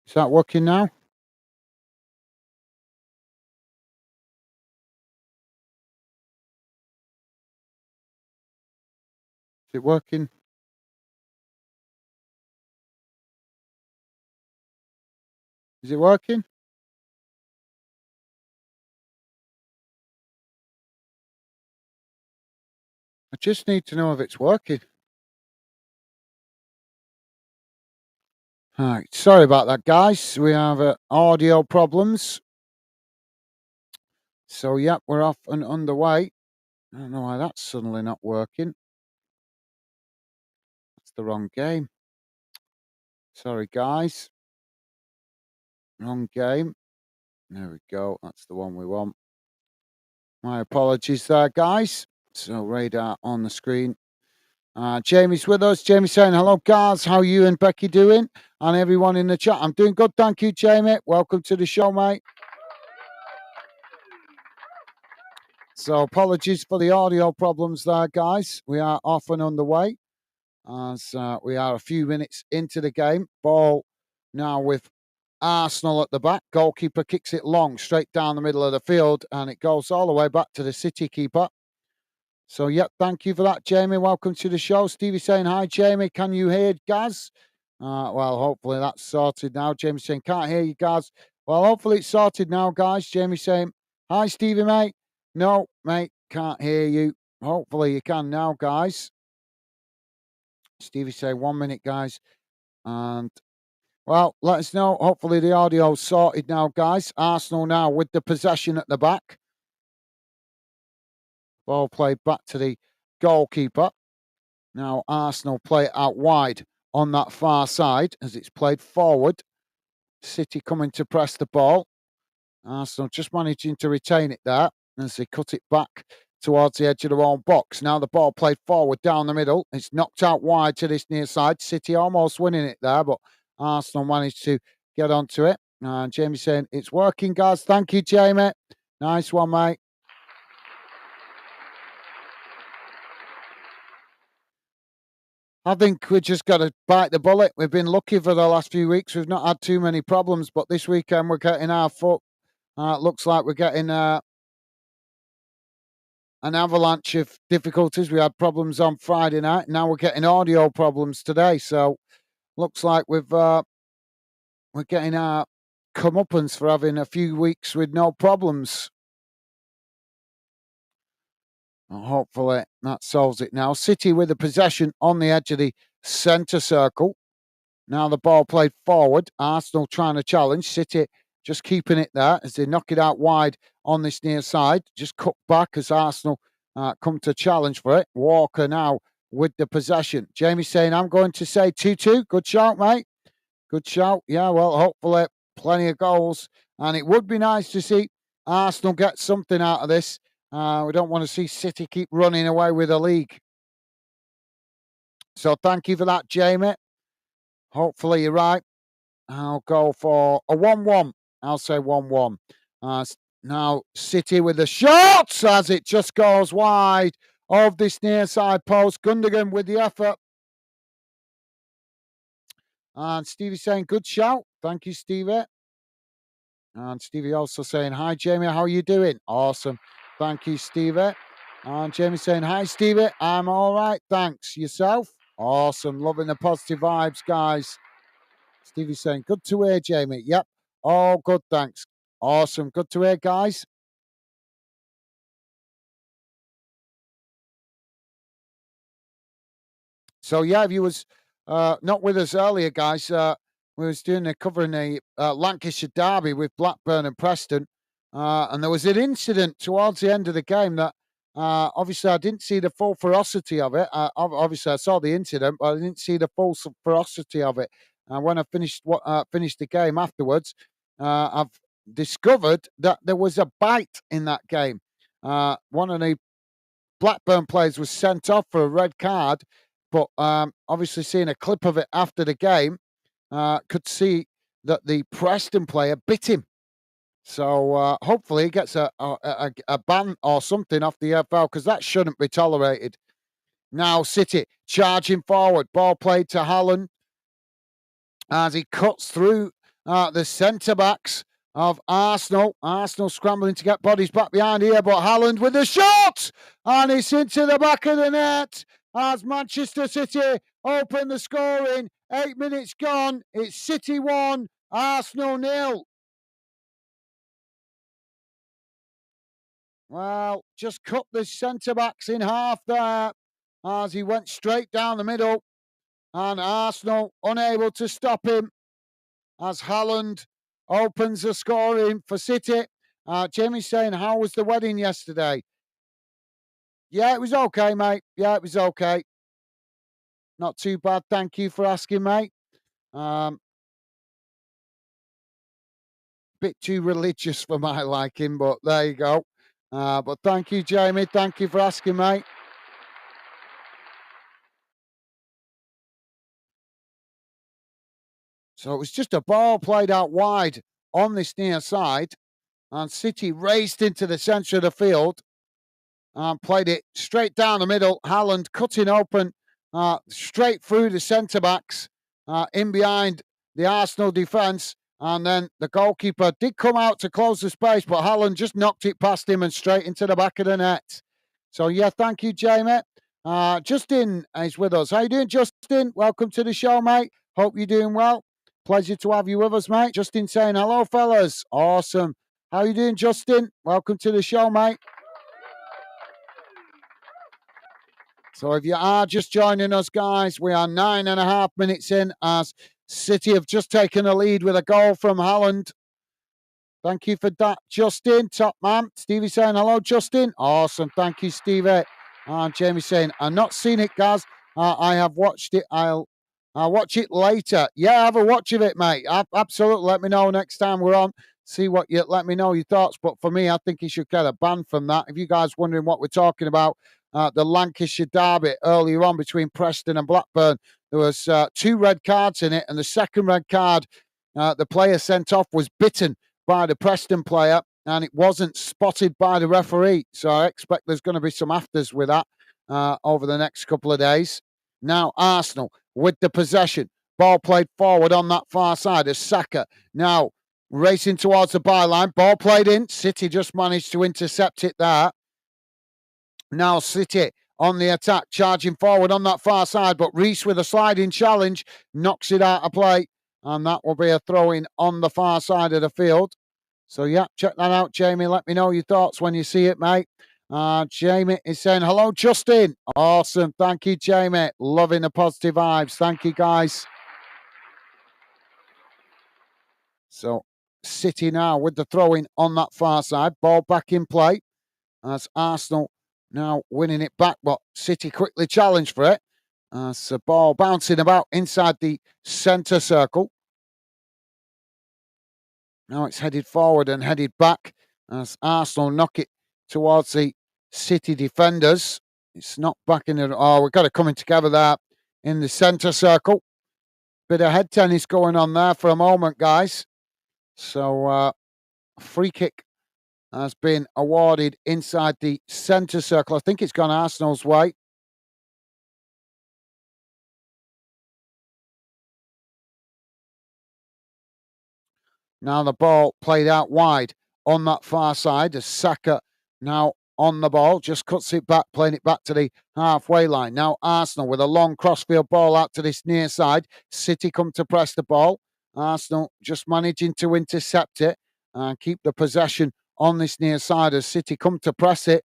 Is that working now? Is it working? Is it working? I just need to know if it's working. All right. Sorry about that, guys. We have audio problems. So, yep, we're off and underway. I don't know why that's suddenly not working. That's the wrong game. Sorry, guys. Wrong game. There we go. That's the one we want. My apologies there, guys. So, radar on the screen. Jamie's with us. Jamie saying, hello, guys. How you and Becky doing? And everyone in the chat. I'm doing good. Thank you, Jamie. Welcome to the show, mate. So apologies for the audio problems there, guys. We are off and underway as we are a few minutes into the game. Ball now with Arsenal at the back. Goalkeeper kicks it long, straight down the middle of the field, and it goes all the way back to the City keeper. So, yep, thank you for that, Jamie. Welcome to the show. Stevie saying, hi, Jamie. Can you hear Gaz? Well, hopefully that's sorted now. Jamie saying, can't hear you, Gaz. Well, hopefully it's sorted now, guys. Jamie saying, hi, Stevie, mate. No, mate, can't hear you. Hopefully you can now, guys. Stevie saying, 1 minute, guys. And, well, let us know. Hopefully the audio's sorted now, guys. Arsenal now with the possession at the back. Ball played back to the goalkeeper. Now Arsenal play it out wide on that far side as it's played forward. City coming to press the ball. Arsenal just managing to retain it there as they cut it back towards the edge of their own box. Now the ball played forward down the middle. It's knocked out wide to this near side. City almost winning it there, but Arsenal managed to get onto it. And Jamie saying, it's working, guys. Thank you, Jamie. Nice one, mate. I think we just got to bite the bullet. We've been lucky for the last few weeks. We've not had too many problems, but this weekend we're getting our foot. Looks like we're getting an avalanche of difficulties. We had problems on Friday night. Now we're getting audio problems today. So looks like we're getting our comeuppance for having a few weeks with no problems. Well, hopefully that solves it now. City with the possession on the edge of the centre circle. Now the ball played forward. Arsenal trying to challenge. City just keeping it there as they knock it out wide on this near side. Just cut back as Arsenal come to challenge for it. Walker now with the possession. Jamie saying, I'm going to say 2-2. Good shout, mate. Good shout. Yeah, well, hopefully plenty of goals. And it would be nice to see Arsenal get something out of this. We don't want to see City keep running away with the league. So thank you for that, Jamie. Hopefully you're right. I'll go for a 1-1. I'll say 1-1. Now City with the shots as it just goes wide of this near side post. Gundogan with the effort. And Stevie saying, good shout. Thank you, Stevie. And Stevie also saying, hi, Jamie. How are you doing? Awesome. Thank you, Stevie. And Jamie saying, hi, Stevie. I'm all right. Thanks. Yourself? Awesome. Loving the positive vibes, guys. Stevie saying, good to hear, Jamie. Yep. All good, thanks. Awesome. Good to hear, guys. So, yeah, if you was not with us earlier, guys, we was covering a Lancashire derby with Blackburn and Preston. And there was an incident towards the end of the game that obviously I didn't see the full ferocity of it. Obviously, I saw the incident, but I didn't see the full ferocity of it. And when I finished the game afterwards, I've discovered that there was a bite in that game. One of the Blackburn players was sent off for a red card, but obviously seeing a clip of it after the game, could see that the Preston player bit him. So hopefully he gets a ban or something off the EFL because that shouldn't be tolerated. Now City charging forward, ball played to Haaland as he cuts through the centre backs of Arsenal. Arsenal scrambling to get bodies back behind here, but Haaland with the shot, and it's into the back of the net as Manchester City open the scoring. 8 minutes gone. It's City 1, Arsenal 0. Well, just cut the centre backs in half there as he went straight down the middle, and Arsenal unable to stop him as Haaland opens the scoring for City. Jamie's saying, how was the wedding yesterday? Yeah, it was okay, mate. Yeah, it was okay. Not too bad. Thank you for asking, mate. Bit too religious for my liking, but there you go. But thank you, Jamie. Thank you for asking, mate. So it was just a ball played out wide on this near side, and City raced into the centre of the field and played it straight down the middle. Haaland cutting open straight through the centre backs in behind the Arsenal defence. And then the goalkeeper did come out to close the space, but Haaland just knocked it past him and straight into the back of the net. So, yeah, thank you, Jamie. Justin is with us. How you doing, Justin? Welcome to the show, mate. Hope you're doing well. Pleasure to have you with us, mate. Justin saying, hello, fellas. Awesome. How you doing, Justin? Welcome to the show, mate. So if you are just joining us, guys, we are 9.5 minutes in as City have just taken a lead with a goal from Haaland. Thank you for that, Justin. Top man. Stevie saying, hello, Justin. Awesome. Thank you, Stevie. And Jamie saying, I've not seen it, guys. I have watched it. I'll watch it later. Yeah, have a watch of it, mate. Absolutely. Let me know next time we're on. Let me know your thoughts. But for me, I think you should get a ban from that. If you guys wondering what we're talking about, the Lancashire derby earlier on between Preston and Blackburn, there was 2 red cards in it, and the second red card, the player sent off was bitten by the Preston player, and it wasn't spotted by the referee. So I expect there's going to be some afters with that over the next couple of days. Now Arsenal with the possession, ball played forward on that far side as Saka now racing towards the byline, ball played in. City just managed to intercept it there. Now City on the attack, charging forward on that far side, but Reece with a sliding challenge knocks it out of play, and that will be a throw-in on the far side of the field. So, yeah, check that out, Jamie. Let me know your thoughts when you see it, mate. Jamie is saying, hello, Justin. Awesome. Thank you, Jamie. Loving the positive vibes. Thank you, guys. So, City now with the throw-in on that far side. Ball back in play as Arsenal now winning it back, but City quickly challenged for it. As the ball bouncing about inside the centre circle. Now it's headed forward and headed back as Arsenal knock it towards the City defenders. It's not back in the... Oh, we've got it coming together there in the centre circle. Bit of head tennis going on there for a moment, guys. So, free kick has been awarded inside the centre circle. I think it's gone Arsenal's way. Now the ball played out wide on that far side as Saka now on the ball, just cuts it back, playing it back to the halfway line. Now Arsenal with a long crossfield ball out to this near side. City come to press the ball. Arsenal just managing to intercept it and keep the possession on this near side as City come to press it.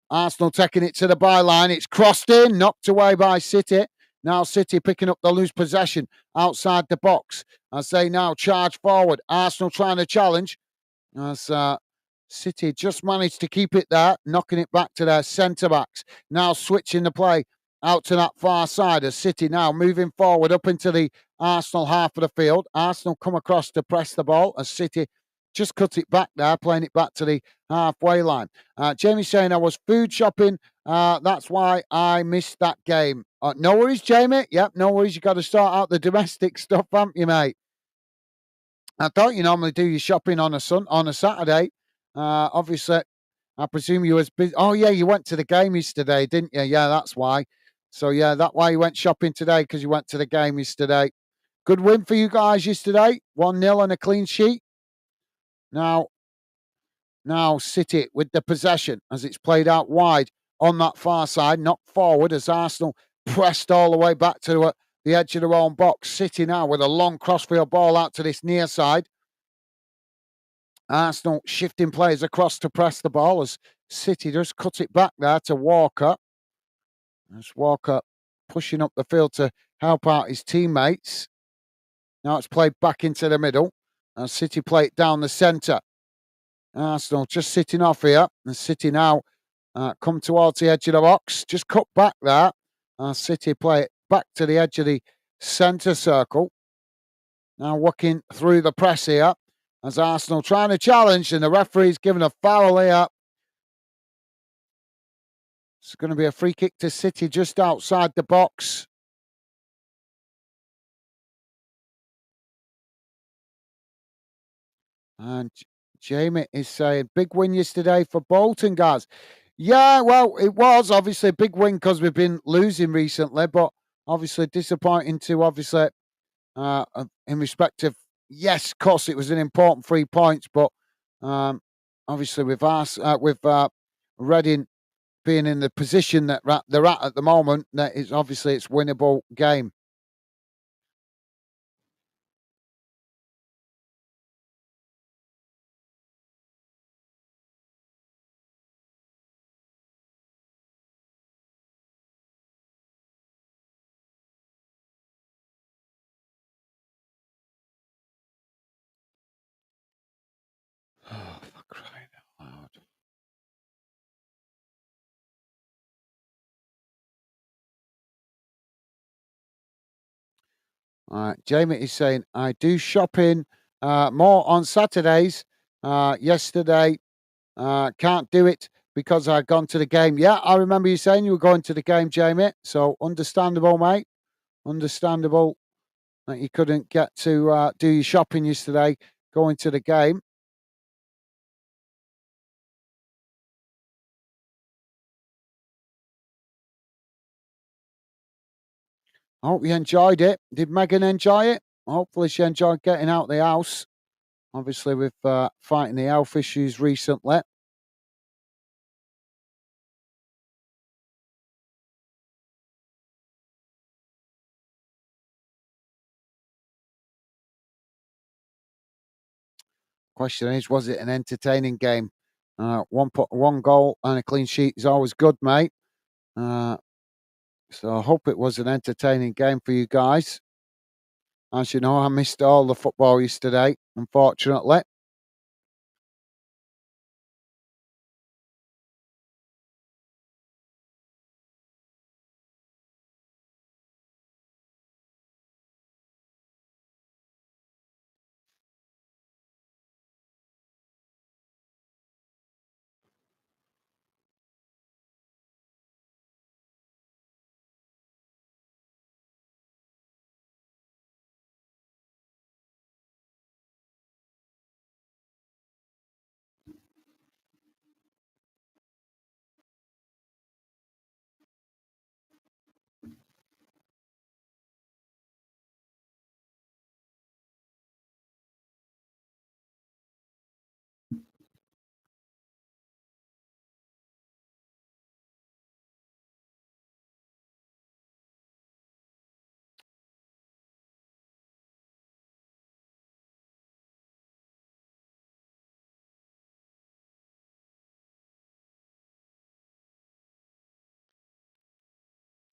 Arsenal taking it to the byline. It's crossed in, knocked away by City. Now City picking up the loose possession outside the box as they now charge forward. Arsenal trying to challenge as City just managed to keep it there, knocking it back to their centre-backs. Now switching the play out to that far side as City now moving forward up into the Arsenal half of the field. Arsenal come across to press the ball as City just cut it back there, playing it back to the halfway line. Jamie's saying I was food shopping. That's why I missed that game. No worries, Jamie. Yep, no worries. You got to start out the domestic stuff, haven't you, mate? I thought you normally do your shopping on a Saturday. Obviously, I presume you was busy. Oh yeah, you went to the game yesterday, didn't you? Yeah, that's why. So yeah, that's why you went shopping today, because you went to the game yesterday. Good win for you guys yesterday. 1-0 and a clean sheet. Now, City with the possession as it's played out wide on that far side, not forward as Arsenal pressed all the way back to the edge of their own box. City now with a long crossfield ball out to this near side. Arsenal shifting players across to press the ball as City just cut it back there to Walker. As Walker pushing up the field to help out his teammates. Now it's played back into the middle. And City play it down the centre. Arsenal just sitting off here. And City now come towards the edge of the box. Just cut back there. City play it back to the edge of the centre circle. Now working through the press here. As Arsenal trying to challenge. And the referee's giving a foul here. It's going to be a free kick to City just outside the box. And Jamie is saying, big win yesterday for Bolton, guys. Yeah, well, it was obviously a big win because we've been losing recently, but obviously disappointing to in respect of, yes, of course, it was an important 3 points, but obviously with Reading being in the position that they're at the moment, that is obviously it's winnable game. Oh, for crying out loud. Jamie is saying, I do shopping more on Saturdays. Yesterday, can't do it because I'd gone to the game. Yeah, I remember you saying you were going to the game, Jamie. So understandable, mate. Understandable that you couldn't get to do your shopping yesterday going to the game. I hope you enjoyed it. Did Megan enjoy it? Hopefully she enjoyed getting out of the house. Obviously, with fighting the health issues recently. Question is, was it an entertaining game? One goal and a clean sheet is always good, mate. So I hope it was an entertaining game for you guys. As you know, I missed all the football yesterday, unfortunately.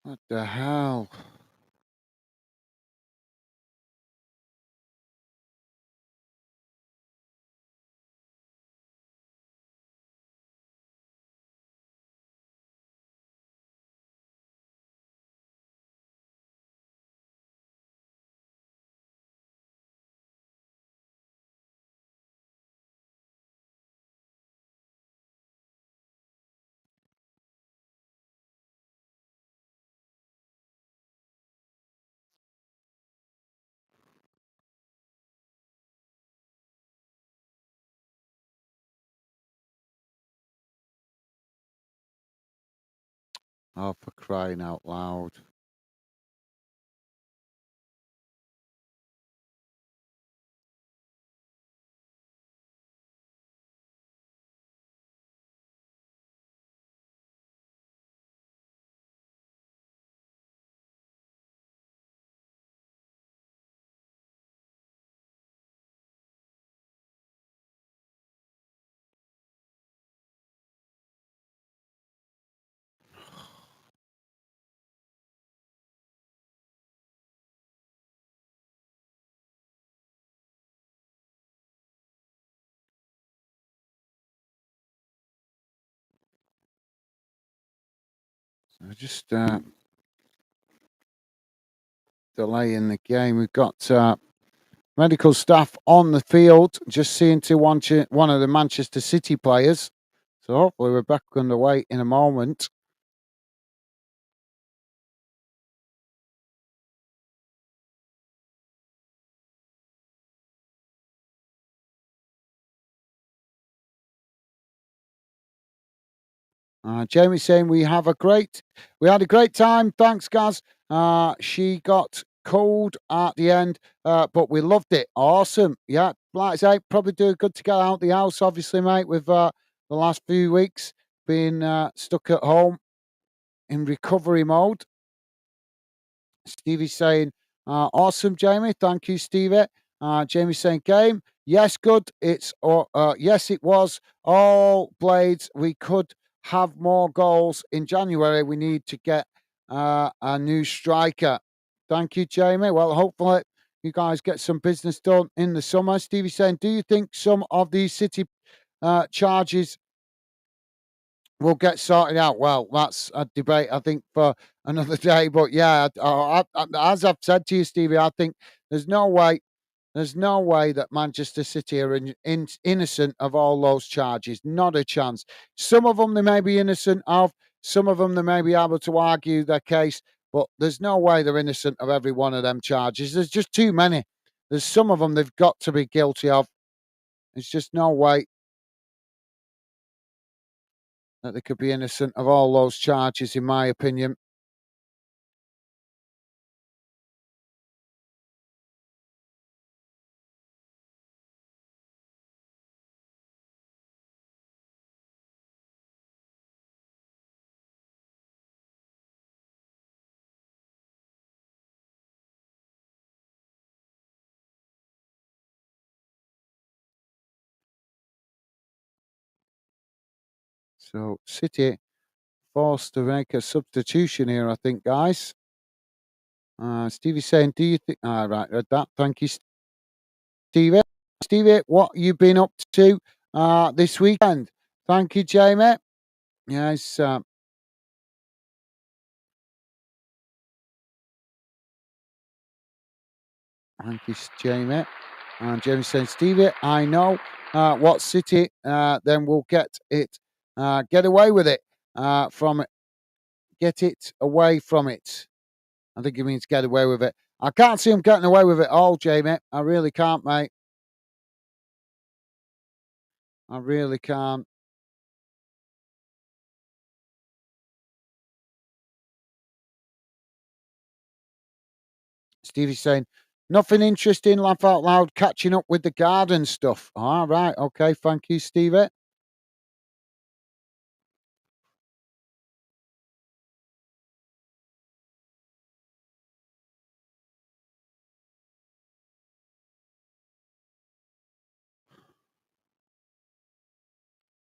What the hell? Oh, for crying out loud. Just delaying the game. We've got medical staff on the field, just seeing to one of the Manchester City players. So hopefully we're back underway in a moment. Jamie saying we had a great time. Thanks, Gaz. She got cold at the end, but we loved it. Awesome. Yeah, like I say, probably do good to get out the house, obviously, mate, with the last few weeks being stuck at home in recovery mode. Stevie's saying, awesome, Jamie. Thank you, Stevie. Jamie saying, game. Yes, good. Yes, it was. All blades. We could have more goals in January. We need to get a new striker. Thank you, Jamie. Well, hopefully you guys get some business done in the summer. Stevie saying, do you think some of these City charges will get sorted out? Well, that's a debate, I think, for another day. But yeah, as I've said to you, Stevie, I think there's no way, that Manchester City are innocent of all those charges. Not a chance. Some of them they may be innocent of. Some of them they may be able to argue their case. But there's no way they're innocent of every one of them charges. There's just too many. There's some of them they've got to be guilty of. There's just no way that they could be innocent of all those charges, in my opinion. So City forced to make a substitution here, I think, guys. Stevie saying, do you think... right, read that. Thank you, Stevie. Stevie, what you been up to this weekend? Thank you, Jamie. Yes, thank you, Jamie. And Jamie saying, Stevie, I know what City then will get away with it from it. Get it away from it. I think he means get away with it. I can't see him getting away with it all, Jamie. I really can't, mate. I really can't. Stevie's saying, nothing interesting, laugh out loud, catching up with the garden stuff. All right, okay, thank you, Stevie.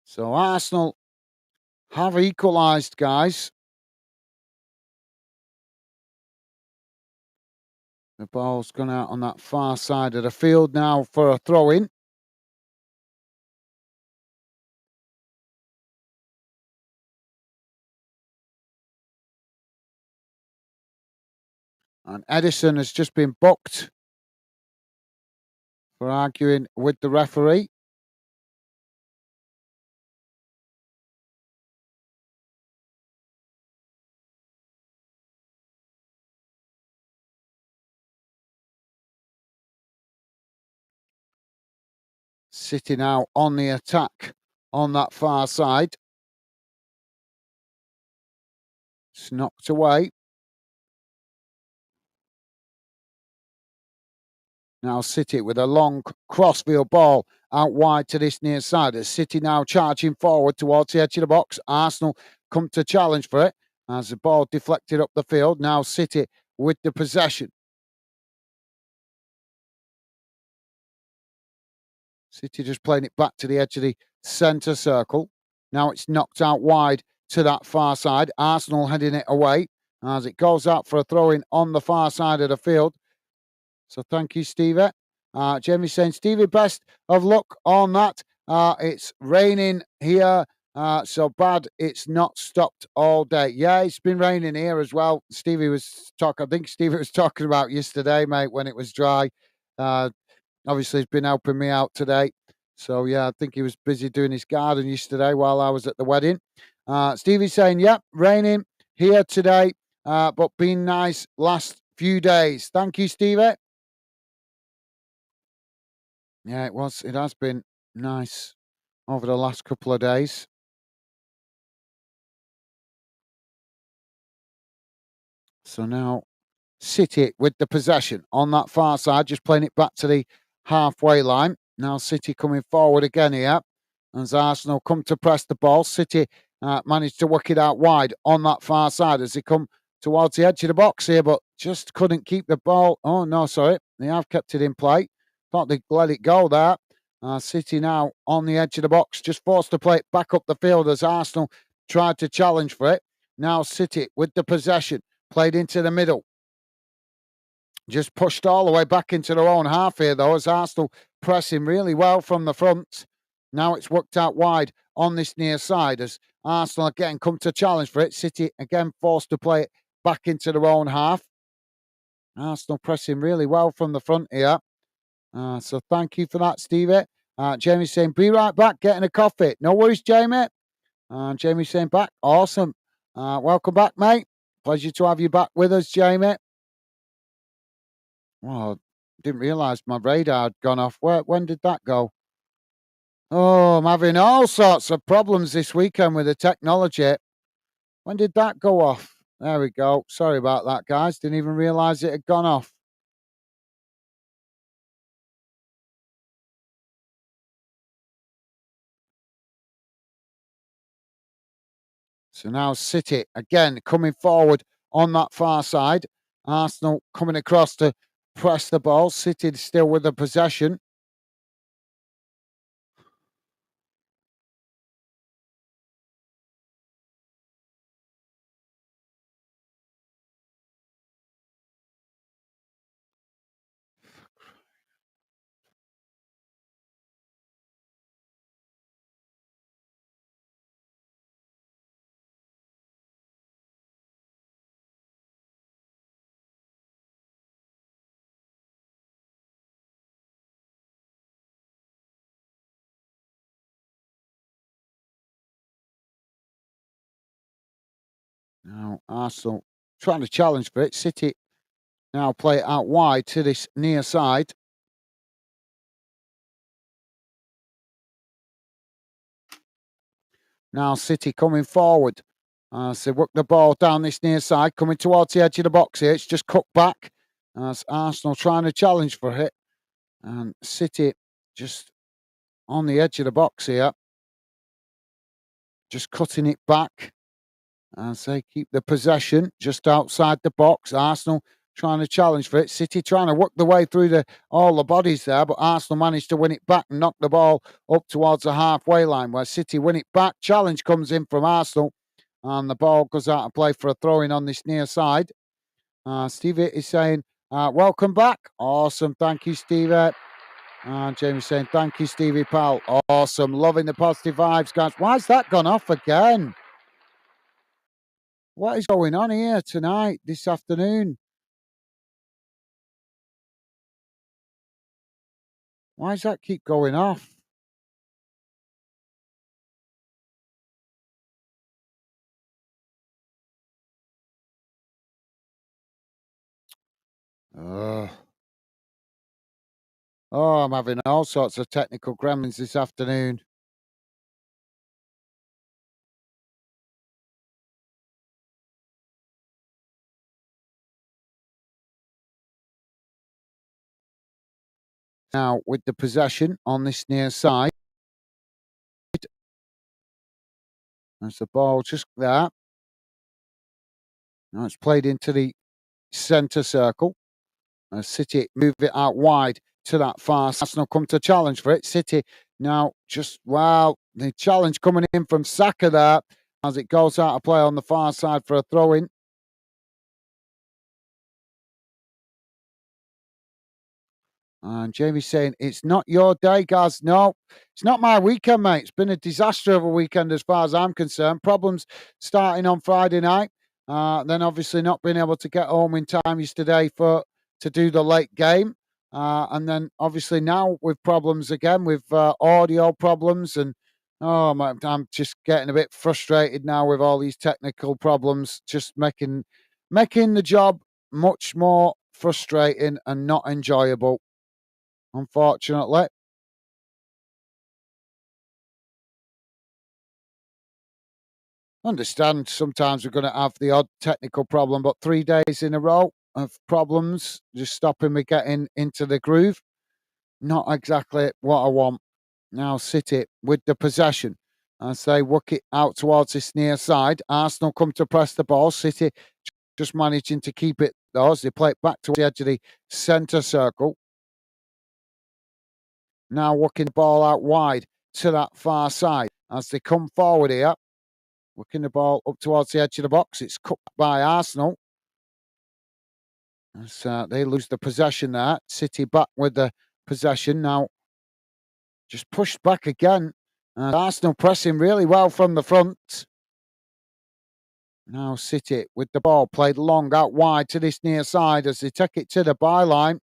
So Arsenal have equalised, guys. The ball's gone out on that far side of the field now for a throw in. And Edison has just been booked for arguing with the referee. City now on the attack on that far side. It's knocked away. Now City with a long crossfield ball out wide to this near side. As City now charging forward towards the edge of the box. Arsenal come to challenge for it as the ball deflected up the field. Now City with the possession. City just playing it back to the edge of the centre circle. Now it's knocked out wide to that far side. Arsenal heading it away as it goes out for a throw in on the far side of the field. So thank you, Stevie. Jamie saying, Stevie, best of luck on that. It's raining here So bad it's not stopped all day. Yeah, it's been raining here as well. I think Stevie was talking about yesterday, mate, when it was dry. Uh, Obviously, he's been helping me out today. So, yeah, I think he was busy doing his garden yesterday while I was at the wedding. Stevie's saying, yep, raining here today, but been nice last few days. Thank you, Stevie. Yeah, it was. It has been nice over the last couple of days. So now City with the possession on that far side, just playing it back to the halfway line. Now City coming forward again here. As Arsenal come to press the ball, City managed to work it out wide on that far side as they come towards the edge of the box here, but just couldn't keep the ball. Oh, no, sorry. They have kept it in play. Thought they'd let it go there. City now on the edge of the box, just forced to play it back up the field as Arsenal tried to challenge for it. Now City with the possession, played into the middle. Just pushed all the way back into their own half here, though, as Arsenal pressing really well from the front. Now it's worked out wide on this near side as Arsenal again come to challenge for it. City again forced to play it back into their own half. Arsenal pressing really well from the front here. So thank you for that, Stevie. Jamie's saying, be right back, getting a coffee. No worries, Jamie. Jamie's saying, back. Awesome. Welcome back, mate. Pleasure to have you back with us, Jamie. Well, didn't realise my radar had gone off. When did that go? Oh, I'm having all sorts of problems this weekend with the technology. When did that go off? There we go. Sorry about that, guys. Didn't even realise it had gone off. So now City again coming forward on that far side. Arsenal coming across to press the ball. City still with the possession. Now Arsenal trying to challenge for it. City now play it out wide to this near side. Now City coming forward. So work the ball down this near side, coming towards the edge of the box here. It's just cut back. As Arsenal trying to challenge for it. And City just on the edge of the box here. Just cutting it back. As they keep the possession just outside the box. Arsenal trying to challenge for it. City trying to work the way through all the bodies there, but Arsenal managed to win it back and knock the ball up towards the halfway line where City win it back. Challenge comes in from Arsenal and the ball goes out of play for a throw in on this near side. Stevie is saying, welcome back. Awesome. Thank you, Stevie. Jamie's saying, thank you, Stevie Pal. Awesome. Loving the positive vibes, guys. Why's that gone off again? What is going on here tonight, this afternoon? Why does that keep going off? Oh, I'm having all sorts of technical gremlins this afternoon. Now, with the possession on this near side, there's the ball just there. Now it's played into the centre circle. City move it out wide to that far. Arsenal come to challenge for it. City now just, wow, the challenge coming in from Saka there as it goes out of play on the far side for a throw in. And Jamie's saying, it's not your day, Gaz. No, it's not my weekend, mate. It's been a disaster of a weekend as far as I'm concerned. Problems starting on Friday night. Then obviously not being able to get home in time yesterday to do the late game. And then obviously now with problems again, with audio problems. And oh, I'm just getting a bit frustrated now with all these technical problems, just making the job much more frustrating and not enjoyable, unfortunately. Understand sometimes we're going to have the odd technical problem, but 3 days in a row of problems just stopping me getting into the groove. Not exactly what I want. Now City with the possession as they work it out towards this near side. Arsenal come to press the ball. City just managing to keep it though as they play it back to the edge of the centre circle. Now working the ball out wide to that far side as they come forward here. Working the ball up towards the edge of the box. It's cut by Arsenal. As, they lose the possession there. City back with the possession. Now just pushed back again. And Arsenal pressing really well from the front. Now City with the ball played long out wide to this near side as they take it to the byline.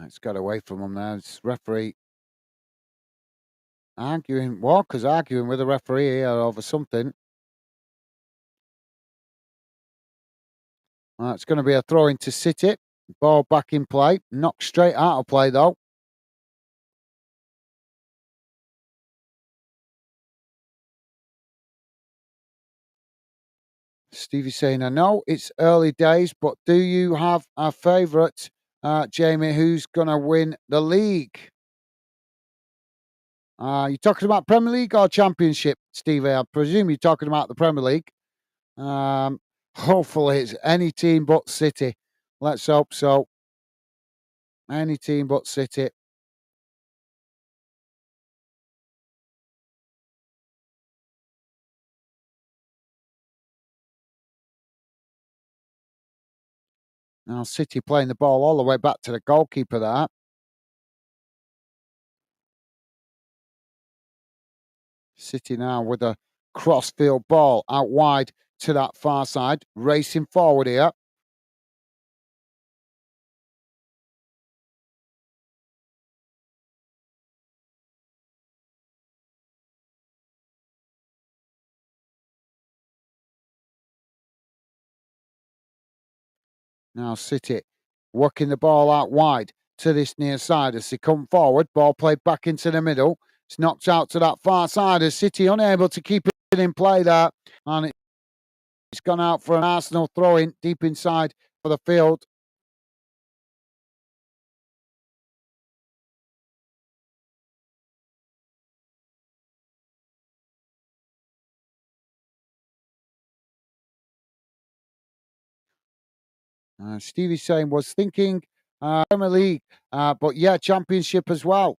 It's got away from him now. It's referee arguing. Walker's arguing with the referee here over something. It's going to be a throw into City. Ball back in play. Knocked straight out of play though. Stevie saying, I know it's early days, but do you have a favourite, Jamie, who's going to win the league? You're talking about Premier League or Championship, Stevie? I presume you're talking about the Premier League. Hopefully it's any team but City. Let's hope so. Any team but City. Now City playing the ball all the way back to the goalkeeper there. City now with a cross-field ball out wide to that far side. Racing forward here. Now City working the ball out wide to this near side as they come forward. Ball played back into the middle. It's knocked out to that far side as City unable to keep it in play there. And it's gone out for an Arsenal throw-in deep inside for the field. Stevie's saying, was thinking Premier League, but yeah, Championship as well.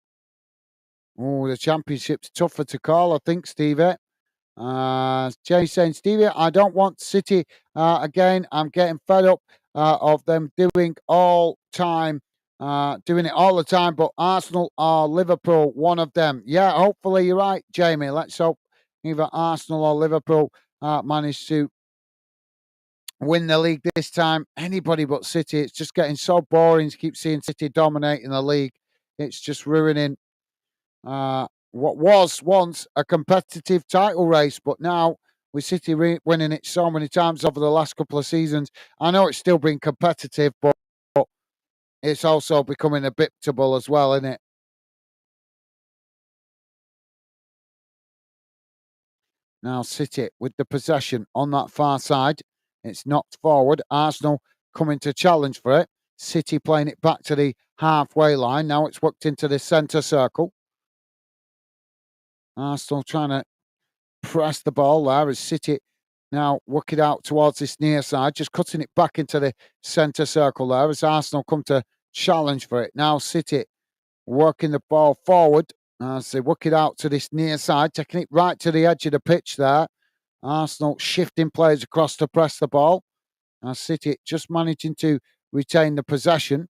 Oh, the Championship's tougher to call, I think, Stevie. Jenny's saying, Stevie, I don't want City again. I'm getting fed up of them doing it all the time. But Arsenal or Liverpool, one of them. Yeah, hopefully you're right, Jamie. Let's hope either Arsenal or Liverpool manage to win the league this time. Anybody but City. It's just getting so boring to keep seeing City dominating the league. It's just ruining what was once a competitive title race, but now with City winning it so many times over the last couple of seasons, I know it's still been competitive, but it's also becoming a bit table as well, isn't it? Now City with the possession on that far side. It's knocked forward. Arsenal coming to challenge for it. City playing it back to the halfway line. Now it's worked into the centre circle. Arsenal trying to press the ball there as City now work it out towards this near side, just cutting it back into the centre circle there as Arsenal come to challenge for it. Now City working the ball forward as they work it out to this near side, taking it right to the edge of the pitch there. Arsenal shifting players across to press the ball. City just managing to retain the possession.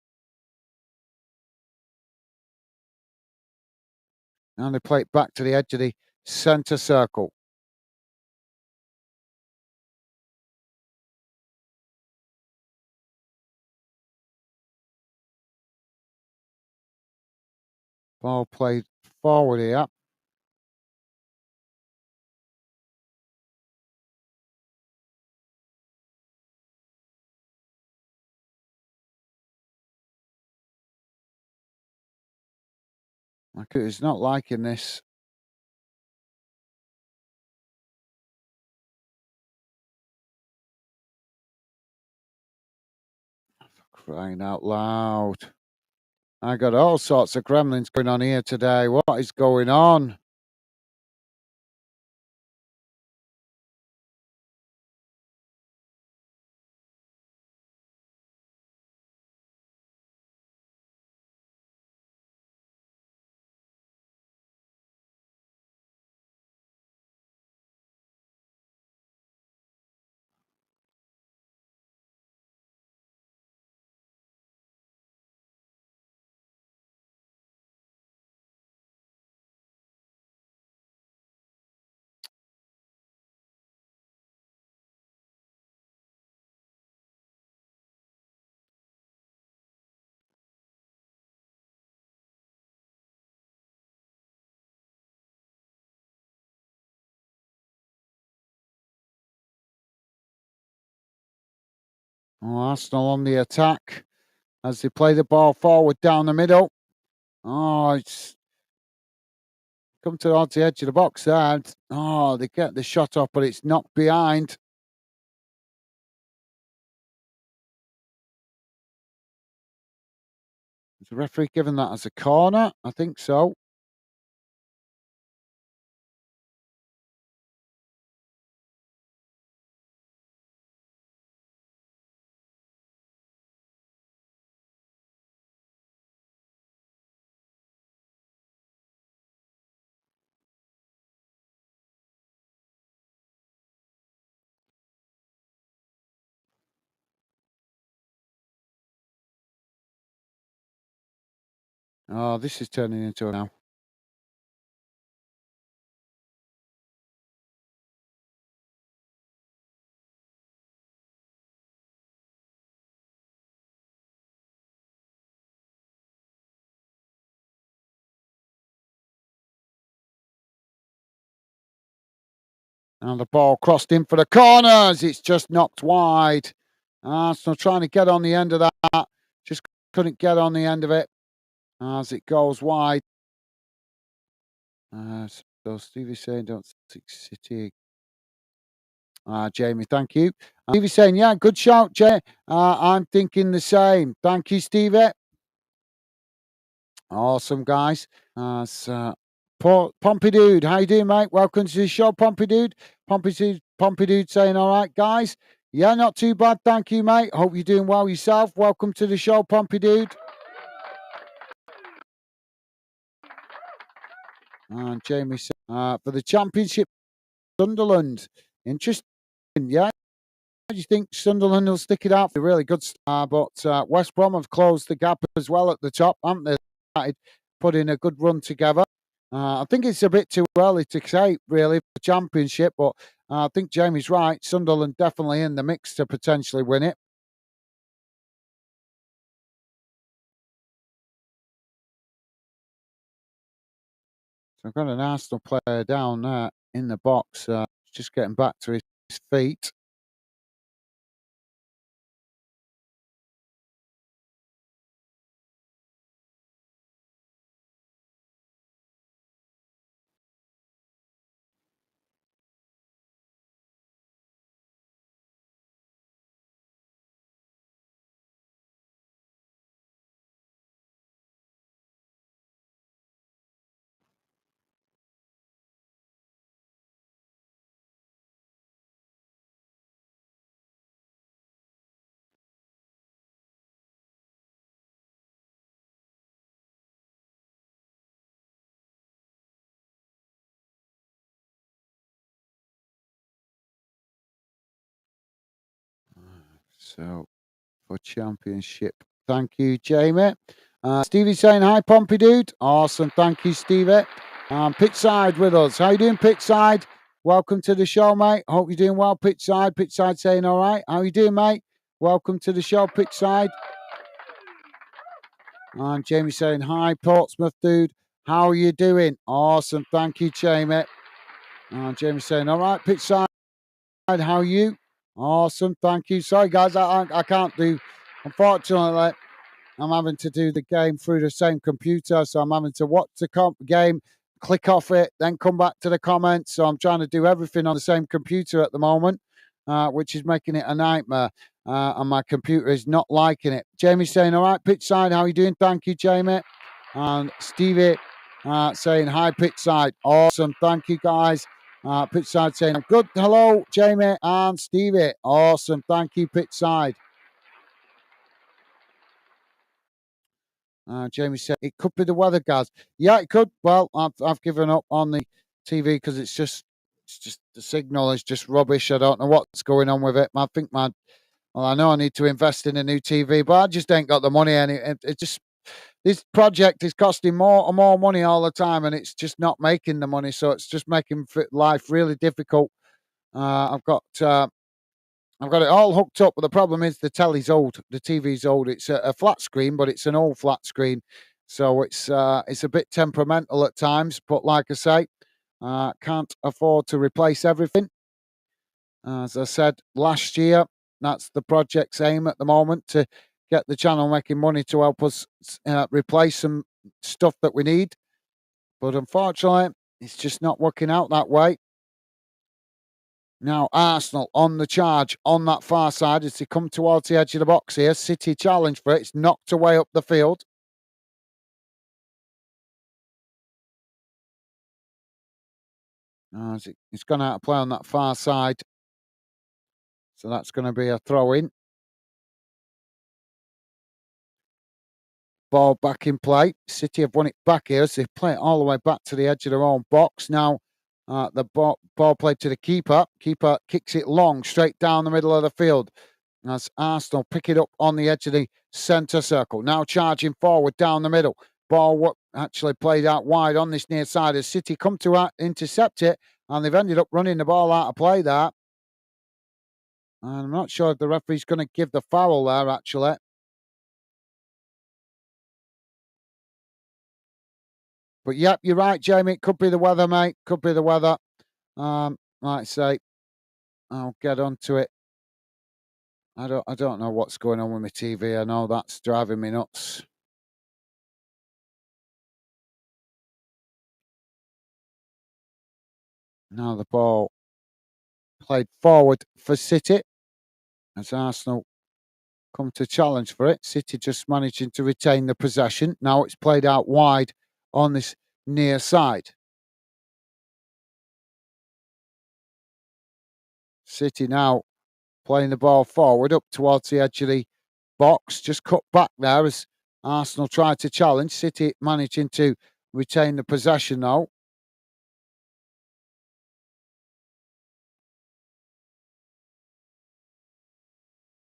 And they play it back to the edge of the centre circle. Ball played forward here. He's not liking this. Crying out loud. I got all sorts of gremlins going on here today. What is going on? Oh, Arsenal on the attack as they play the ball forward down the middle. Oh, it's come towards the edge of the box there. Oh, they get the shot off, but it's knocked behind. Is the referee giving that as a corner? I think so. Oh, this is turning into a now. And the ball crossed in for the corners. It's just knocked wide. Arsenal trying to get on the end of that. Just couldn't get on the end of it as it goes wide. So Stevie's saying don't think City. Jamie, thank you. Stevie's saying, yeah, good shout, Jay. I'm thinking the same. Thank you, Stevie. Awesome, guys. Pompidou, how you doing, mate? Welcome to the show, Pompidou. Pompidou saying, all right, guys. Yeah, not too bad. Thank you, mate. Hope you're doing well yourself. Welcome to the show, Pompidou. And Jamie said, for the championship, Sunderland. Interesting, yeah. Do you think Sunderland will stick it out for a really good start? But West Brom have closed the gap as well at the top, haven't they? Started putting a good run together. I think it's a bit too early to say, really, for the championship, but I think Jamie's right. Sunderland definitely in the mix to potentially win it. So I've got an Arsenal player down there in the box, just getting back to his feet. So for championship. Thank you, Jamie. Stevie saying hi, Pompey dude. Awesome. Thank you, Stevie. Pitchside with us. How you doing, Pitchside? Welcome to the show, mate. Hope you're doing well, Pitchside. Pitchside saying all right. How you doing, mate? Welcome to the show, Pitchside. And Jamie saying hi, Portsmouth dude. How are you doing? Awesome. Thank you, Jamie. And Jamie saying all right, Pitchside. How are you? Awesome. Thank you. Sorry, guys. I can't do, unfortunately. I'm having to do the game through the same computer, so I'm having to watch the game, click off it, then come back to the comments. So I'm trying to do everything on the same computer at the moment, which is making it a nightmare. And my computer is not liking it. Jamie saying, "All right, pitch side, how are you doing? Thank you, Jamie." And Stevie saying, "Hi, pitch side, awesome, thank you, guys." Pitch side saying, "I'm good." Hello, Jamie and Stevie, awesome, thank you, pitch side. Jamie said it could be the weather, guys. Yeah, it could. Well, I've given up on the TV because it's just the signal is just rubbish. I don't know what's going on with it. I think well, I know I need to invest in a new TV, but I just ain't got the money. And it just this project is costing more and more money all the time, and it's just not making the money. So it's just making life really difficult. I've got it all hooked up, but the problem is the telly's old. The TV's old. It's a flat screen, but it's an old flat screen, so it's a bit temperamental at times. But like I say, can't afford to replace everything. As I said last year, that's the project's aim at the moment to get the channel making money to help us replace some stuff that we need. But unfortunately, it's just not working out that way. Now, Arsenal on the charge on that far side as they come towards the edge of the box here. City challenge for it. It's knocked away up the field. It's gone out of play on that far side. So that's going to be a throw in. Ball back in play. City have won it back here as they play it all the way back to the edge of their own box. Now, the ball played to the keeper. Keeper kicks it long, straight down the middle of the field. As Arsenal pick it up on the edge of the centre circle. Now charging forward down the middle. Ball actually played out wide on this near side as City come to intercept it, and they've ended up running the ball out of play there. And I'm not sure if the referee's going to give the foul there, actually. But yep, you're right, Jamie. It could be the weather, mate. Could be the weather. Like I say, I'll get onto it. I don't know what's going on with my TV. I know that's driving me nuts. Now the ball played forward for City as Arsenal come to challenge for it. City just managing to retain the possession. Now it's played out wide on this near side. City now playing the ball forward up towards the edge of the box. Just cut back there as Arsenal tried to challenge. City managing to retain the possession though.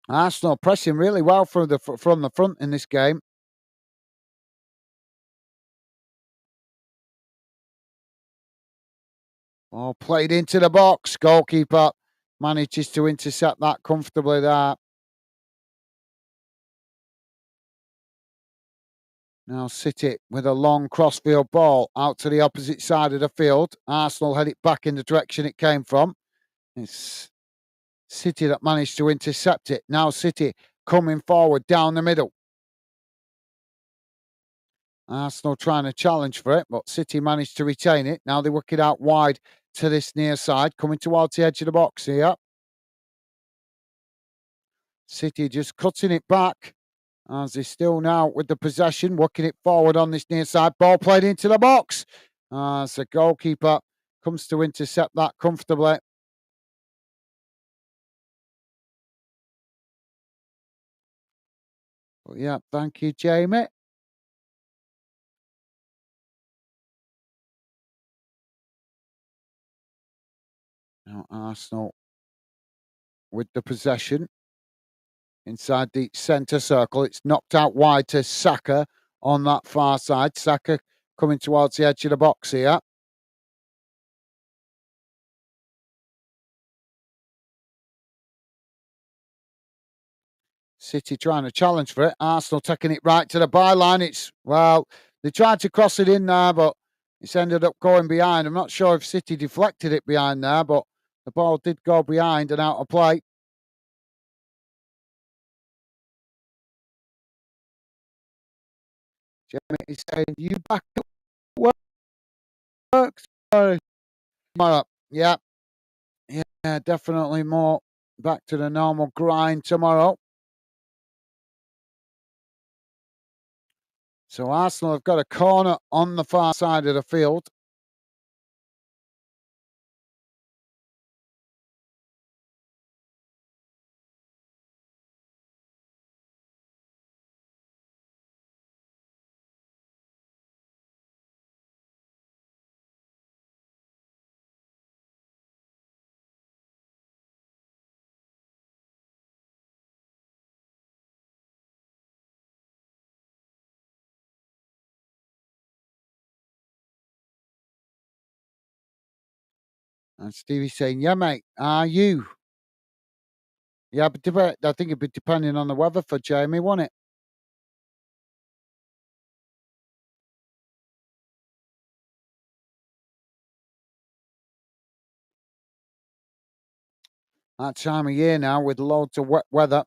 Arsenal pressing really well from the front in this game. Oh, played into the box. Goalkeeper manages to intercept that comfortably there. Now City with a long crossfield ball out to the opposite side of the field. Arsenal head it back in the direction it came from. It's City that managed to intercept it. Now City coming forward down the middle. Arsenal trying to challenge for it, but City managed to retain it. Now they work it out wide to this near side, coming towards the edge of the box here. City just cutting it back as they still now with the possession, working it forward on this near side. Ball played into the box as the goalkeeper comes to intercept that comfortably. But yeah, thank you, Jamie. Now Arsenal with the possession. inside the centre circle. It's knocked out wide to Saka on that far side. Saka coming towards the edge of the box here. City trying to challenge for it. Arsenal taking it right to the byline. They tried to cross it in there, but it's ended up going behind. I'm not sure if City deflected it behind there, but the ball did go behind and out of play. Jamie is saying, you back up work. Sorry. Tomorrow. Yeah. Yeah, definitely more back to the normal grind tomorrow. So Arsenal have got a corner on the far side of the field. And Stevie's saying, yeah, mate, are you? Yeah, but I think it'd be depending on the weather for Jamie, won't it? That time of year now with loads of wet weather.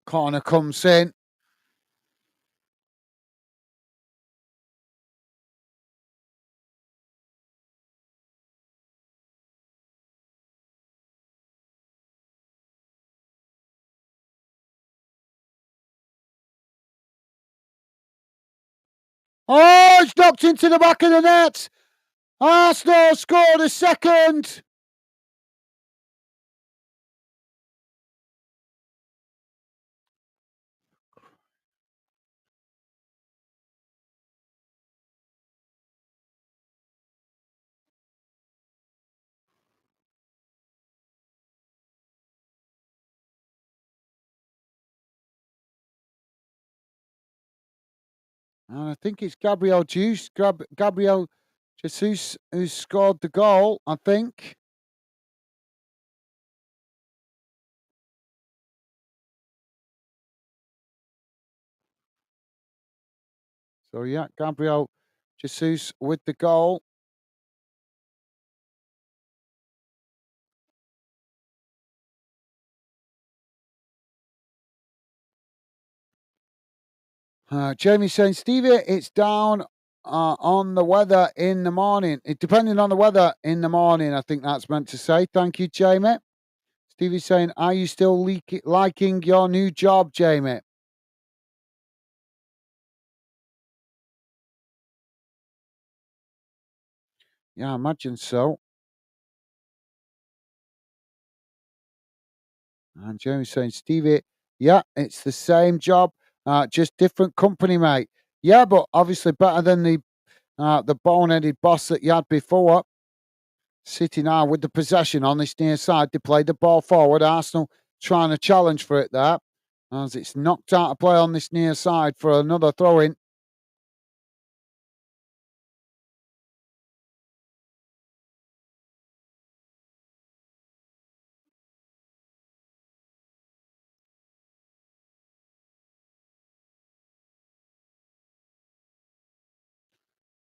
Corner comes in. Oh, it's knocked into the back of the net. Arsenal scored a second. And I think it's Gabriel Jesus who scored the goal, I think. So yeah, Gabriel Jesus with the goal. Jamie saying, Stevie, it's down on the weather in the morning. Depending on the weather in the morning, I think that's meant to say. Thank you, Jamie. Stevie saying, are you still liking your new job, Jamie? Yeah, I imagine so. And Jamie's saying, Stevie, yeah, it's the same job, just different company, mate. Yeah, but obviously better than the boneheaded boss that you had before. City now with the possession on this near side. They play the ball forward. Arsenal trying to challenge for it there. As it's knocked out of play on this near side for another throw in.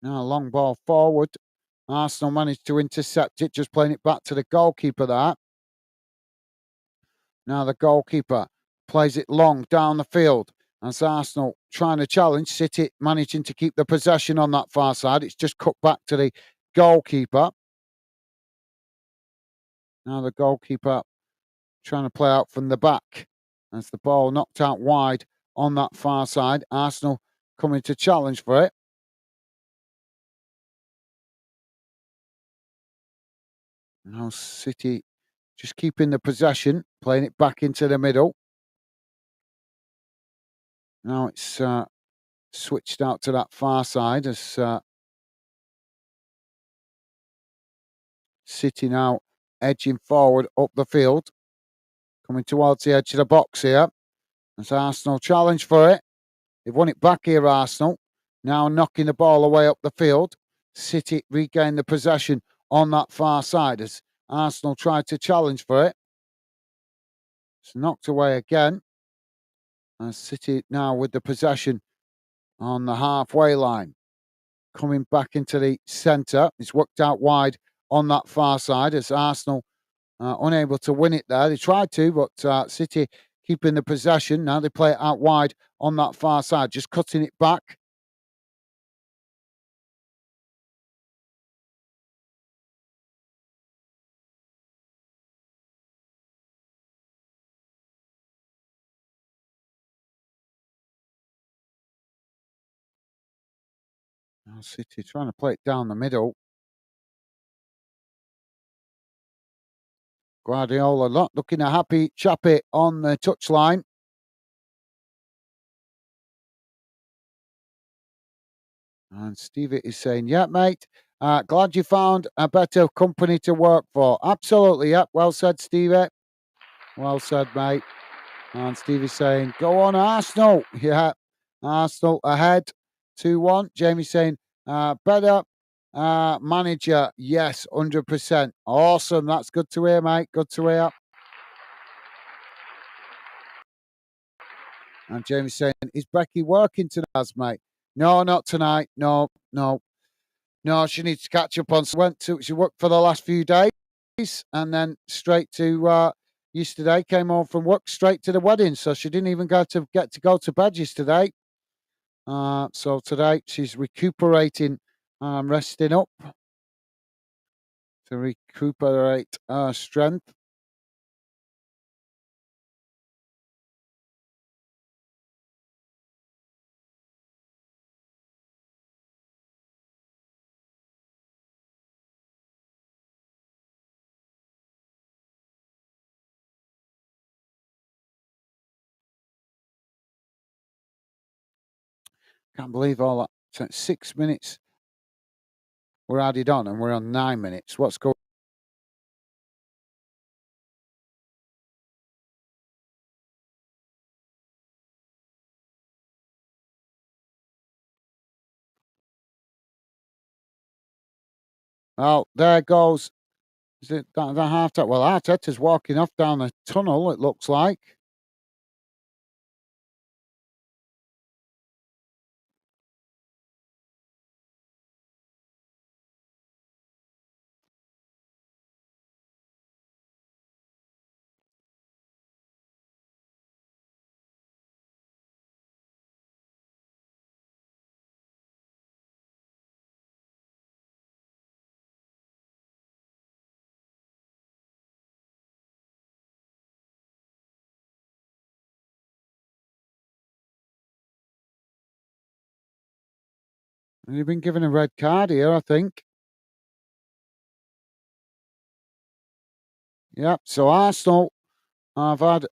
Now a long ball forward. Arsenal managed to intercept it, just playing it back to the goalkeeper there. Now the goalkeeper plays it long down the field as Arsenal trying to challenge. City managing to keep the possession on that far side. It's just cut back to the goalkeeper. Now the goalkeeper trying to play out from the back as the ball knocked out wide on that far side. Arsenal coming to challenge for it. Now City just keeping the possession, playing it back into the middle. Now it's switched out to that far side as City now edging forward up the field. Coming towards the edge of the box here. As Arsenal challenge for it. They've won it back here, Arsenal. Now knocking the ball away up the field. City regain the possession on that far side as Arsenal tried to challenge for it. It's knocked away again. And City now with the possession on the halfway line. Coming back into the centre. It's worked out wide on that far side as Arsenal unable to win it there. They tried to, but City keeping the possession. Now they play it out wide on that far side, just cutting it back. Now City trying to play it down the middle. Guardiola not looking a happy chappy on the touchline. And Stevie is saying, yeah, mate, glad you found a better company to work for. Absolutely, yeah. Well said, Stevie. Well said, mate. And Stevie's saying, go on, Arsenal. Yeah, Arsenal ahead 2-1. Jamie saying, better manager. Yes, 100%. Awesome. That's good to hear, mate. Good to hear. And Jamie's saying, is Becky working tonight, mate? No, not tonight. No. She needs to catch up on. She worked for the last few days, and then straight to yesterday. Came home from work straight to the wedding, so she didn't even get to go to bed yesterday. So today she's recuperating, resting up to recuperate her strength. Can't believe all that. So 6 minutes were added on, and we're on 9 minutes. What's going? Oh, there goes. Is it that half time? Well, Arteta's walking off down the tunnel. It looks like. And you've been given a red card here, I think. Yep. So Arsenal have had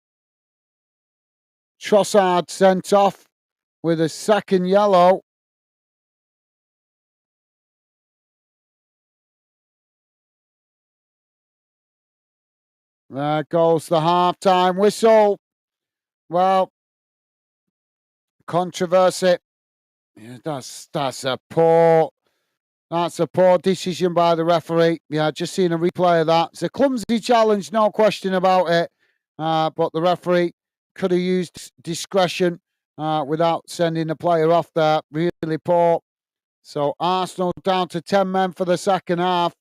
Trossard sent off with a second yellow. There goes the half-time whistle. Well, controversy. Yeah, that's a poor decision by the referee. Yeah, just seeing a replay of that. It's a clumsy challenge, no question about it. But the referee could have used discretion without sending the player off there. Really poor. So Arsenal down to 10 men for the second half.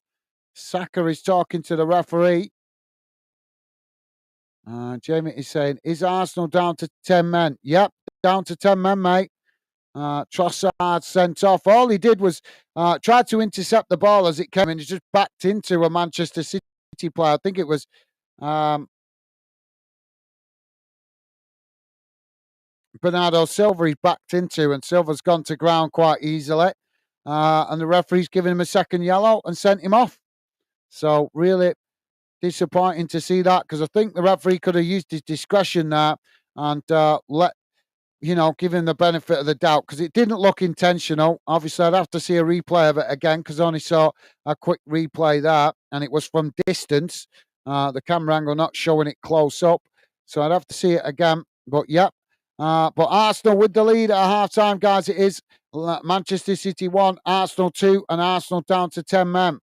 Saka is talking to the referee. Jamie is saying, is Arsenal down to 10 men? Yep, down to 10 men, mate. Trossard sent off. All he did was try to intercept the ball as it came, and he just backed into a Manchester City player. I think it was um, Bernardo Silva he backed into, and Silva's gone to ground quite easily. And the referee's given him a second yellow and sent him off. So really disappointing to see that, because I think the referee could have used his discretion there and let give him the benefit of the doubt, because it didn't look intentional. Obviously, I'd have to see a replay of it again, because I only saw a quick replay there, and it was from distance. The camera angle not showing it close up, so I'd have to see it again. But yeah, but Arsenal with the lead at half time, guys. It is Manchester City 1, Arsenal 2, and Arsenal down to 10 men.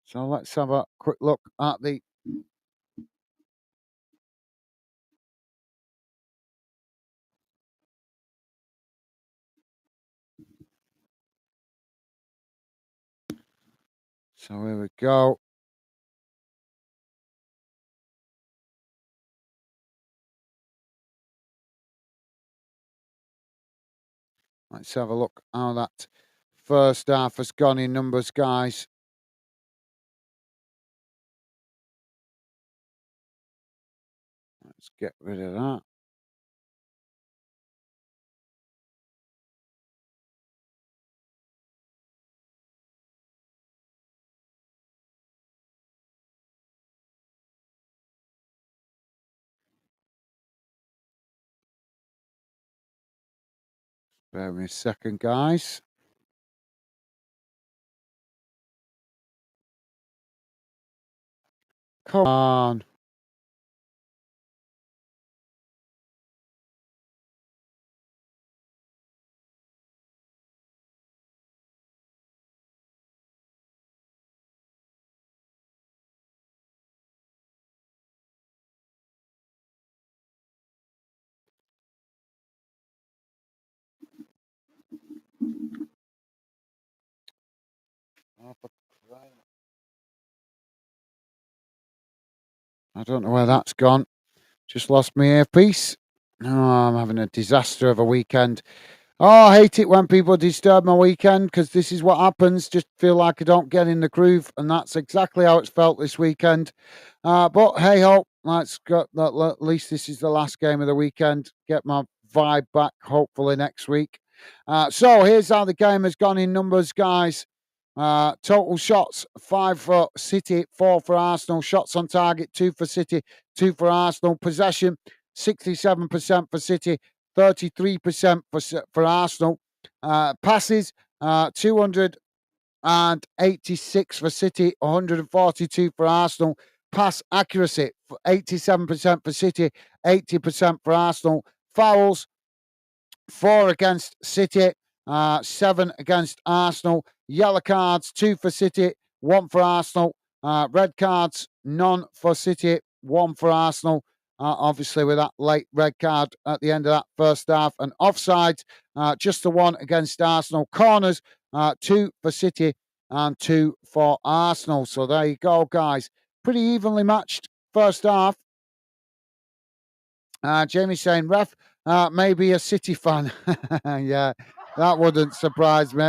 So let's have a quick look at the. So here we go. Let's have a look how that first half has gone in numbers, guys. Let's get rid of that. Bear with me a second, guys. Come on. I don't know where that's gone. Just lost my earpiece. Oh, I'm having a disaster of a weekend. Oh, I hate it when people disturb my weekend, because this is what happens. Just feel like I don't get in the groove, and that's exactly how it's felt this weekend. But hey ho, let's go. At least this is the last game of the weekend. Get my vibe back, hopefully next week. So here's how the game has gone in numbers, guys. Total shots: 5 for City, 4 for Arsenal. Shots on target: 2 for City, 2 for Arsenal. Possession: 67% for City, 33% for Arsenal. Passes: 286 for City, 142 for Arsenal. Pass accuracy: 87% for City, 80% for Arsenal. Fouls: 4 against City, 7 against Arsenal. Yellow cards: 2 for City, 1 for Arsenal. Red cards: none for City, 1 for Arsenal. Obviously, with that late red card at the end of that first half. And offsides: just the 1 against Arsenal. Corners: 2 for City and 2 for Arsenal. So there you go, guys. Pretty evenly matched first half. Jamie saying, ref, maybe a City fan. Yeah, that wouldn't surprise me.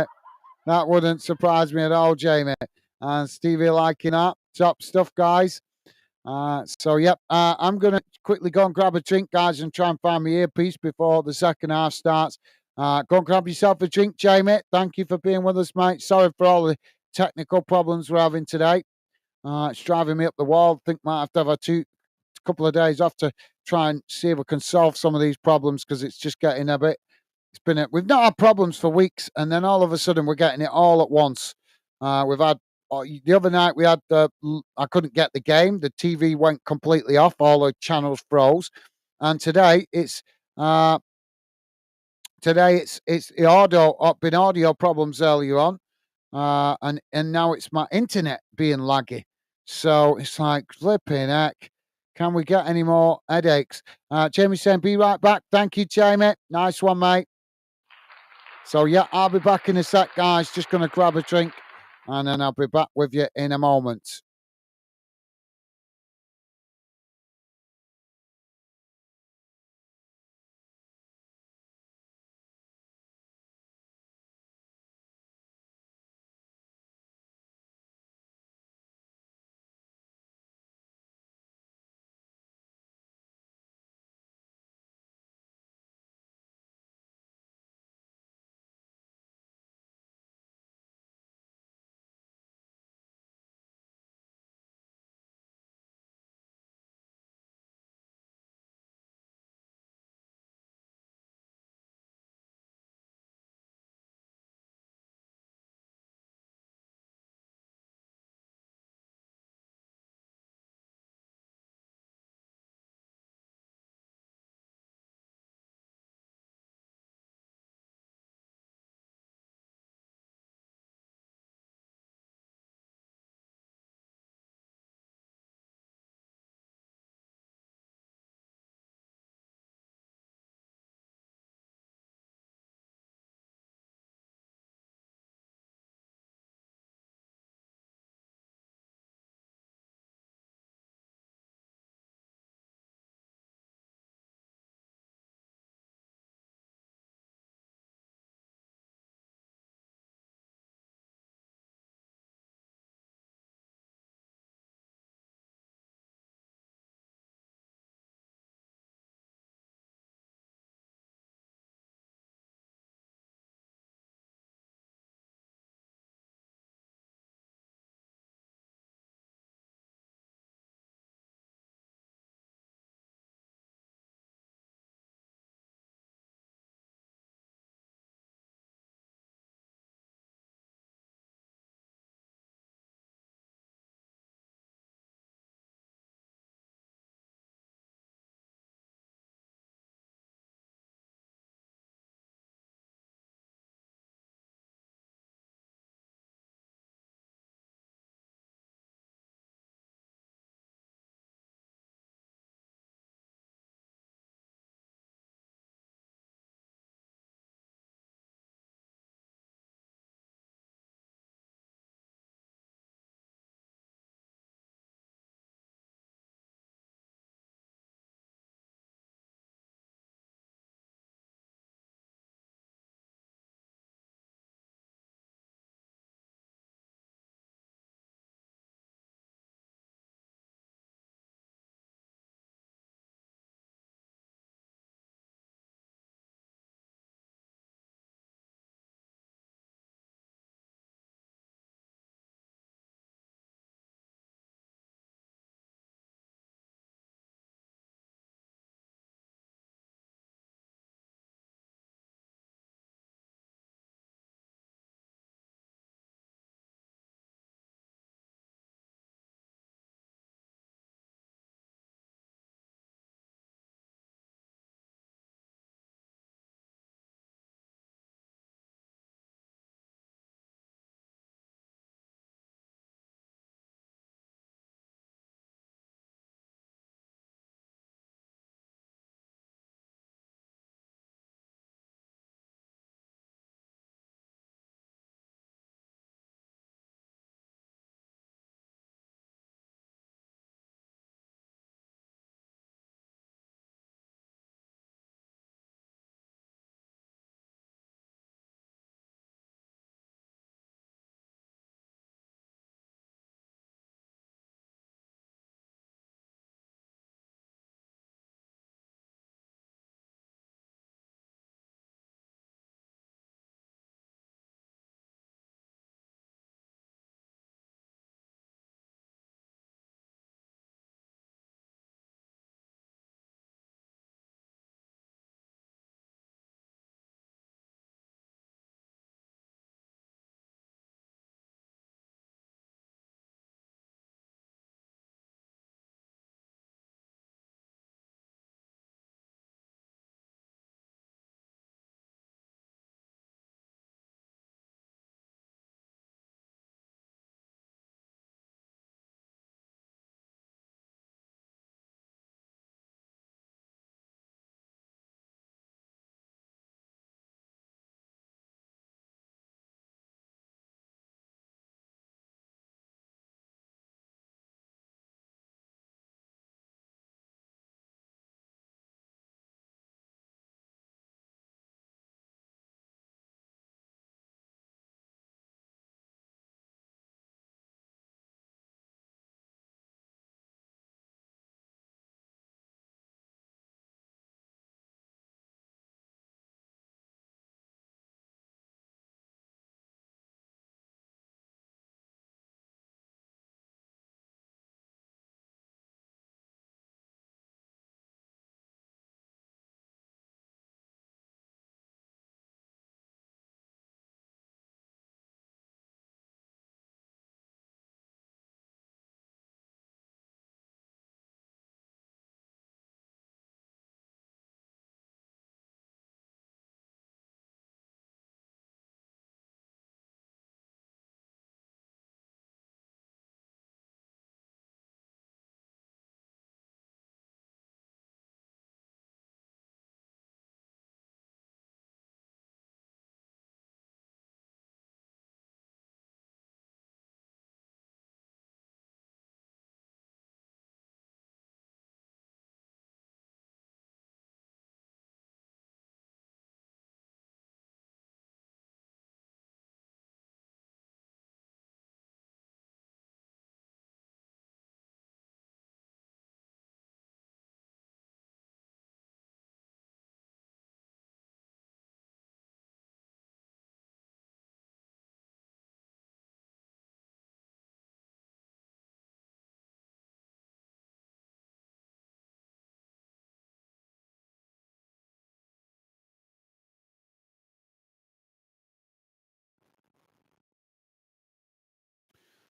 That wouldn't surprise me at all, Jamie. And Stevie liking that. Top stuff, guys. So, yep, I'm going to quickly go and grab a drink, guys, and try and find my earpiece before the second half starts. Go and grab yourself a drink, Jamie. Thank you for being with us, mate. Sorry for all the technical problems we're having today. It's driving me up the wall. I think might have to have a couple of days off to try and see if we can solve some of these problems, because it's just getting a bit. We've not had problems for weeks, and then all of a sudden we're getting it all at once. We've had the other night we had I couldn't get the game. The TV went completely off. All the channels froze, and today it's the audio. Been audio problems earlier on, and now it's my internet being laggy. So it's like flipping heck. Can we get any more headaches? Jamie saying, be right back. Thank you, Jamie. Nice one, mate. So, yeah, I'll be back in a sec, guys. Just going to grab a drink, and then I'll be back with you in a moment.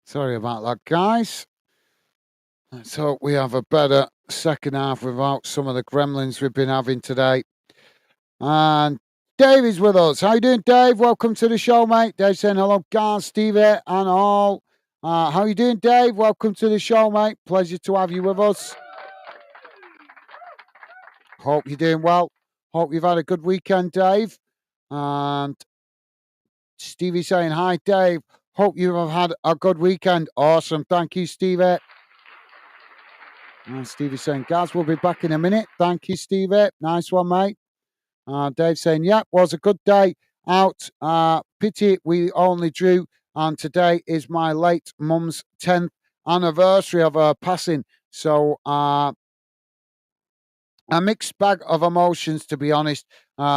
Sorry about that, guys. Let's hope we have a better second half without some of the gremlins we've been having today. And Dave is with us. How you doing, Dave? Welcome to the show, mate. Dave saying hello, Garth, Stevie, and all. How you doing, Dave? Welcome to the show, mate. Pleasure to have you with us. Hope you're doing well. Hope you've had a good weekend, Dave. And Stevie saying, hi, Dave. Hope you have had a good weekend. Awesome. Thank you, Stevie. And Stevie saying, Gaz, we'll be back in a minute. Thank you, Stevie. Nice one, mate. Dave saying, yeah, was a good day out. Pity we only drew. And today is my late mum's 10th anniversary of her passing. So, a mixed bag of emotions, to be honest,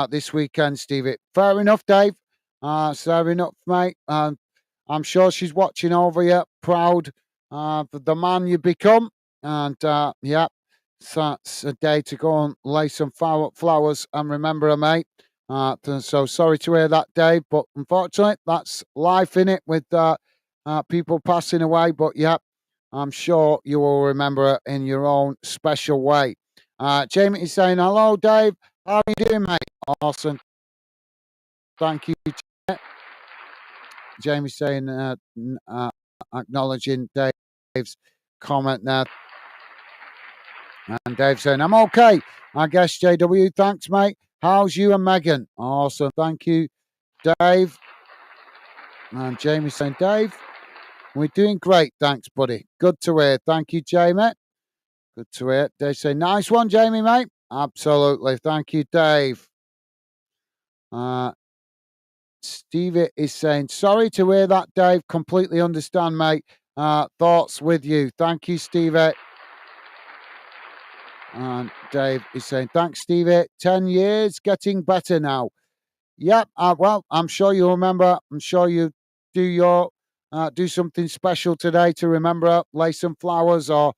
this weekend, Stevie. Fair enough, Dave. Fair enough, mate. I'm sure she's watching over you, proud for the man you become. And yeah, so it's a day to go and lay some flowers and remember her, mate. So sorry to hear that, Dave, but unfortunately, that's life in it with people passing away. But yeah, I'm sure you will remember it in your own special way. Jamie is saying, hello, Dave. How are you doing, mate? Awesome. Thank you. Jamie saying, acknowledging Dave's comment there. And Dave saying, I'm okay. I guess, JW, thanks, mate. How's you and Megan? Awesome. Thank you, Dave. And Jamie saying, Dave, we're doing great. Thanks, buddy. Good to hear. Thank you, Jamie. Good to hear. Dave saying, nice one, Jamie, mate. Absolutely. Thank you, Dave. Stevie is saying, sorry to hear that, Dave. Completely understand, mate. Thoughts with you. Thank you, Stevie. And Dave is saying, thanks, Stevie. 10 years, getting better now. Yep. Well, I'm sure you remember. I'm sure you do something special today to remember. Lay some flowers or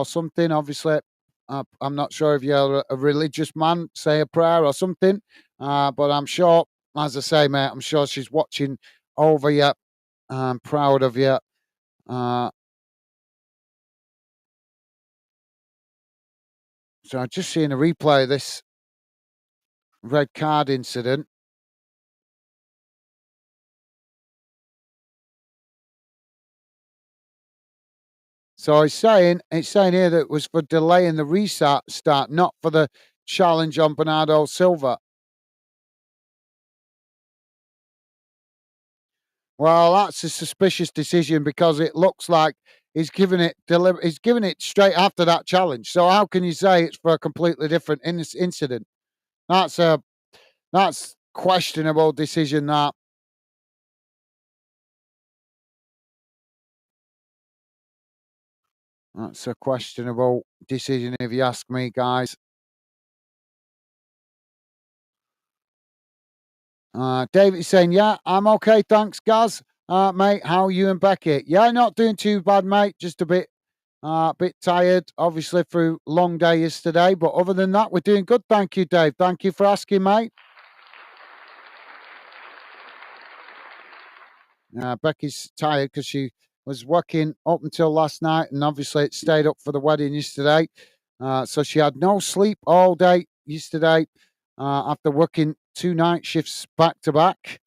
something. Obviously, I'm not sure if you're a religious man. Say a prayer or something. But I'm sure, as I say, mate, I'm sure she's watching over you. I'm proud of you. So I've just seen a replay of this red card incident. So it's saying here that it was for delaying the restart start, not for the challenge on Bernardo Silva. Well, that's a suspicious decision because it looks like he's given it straight after that challenge. So how can you say it's for a completely different incident? That's questionable decision. That's a questionable decision if you ask me, guys. David is saying, yeah, I'm okay. Thanks, Gaz. Mate, how are you and Becky? Yeah, not doing too bad, mate. Just a bit tired, obviously, through long day yesterday. But other than that, we're doing good. Thank you, Dave. Thank you for asking, mate. Becky's tired because she was working up until last night and obviously it stayed up for the wedding yesterday. So she had no sleep all day yesterday after working 2 night shifts back to back.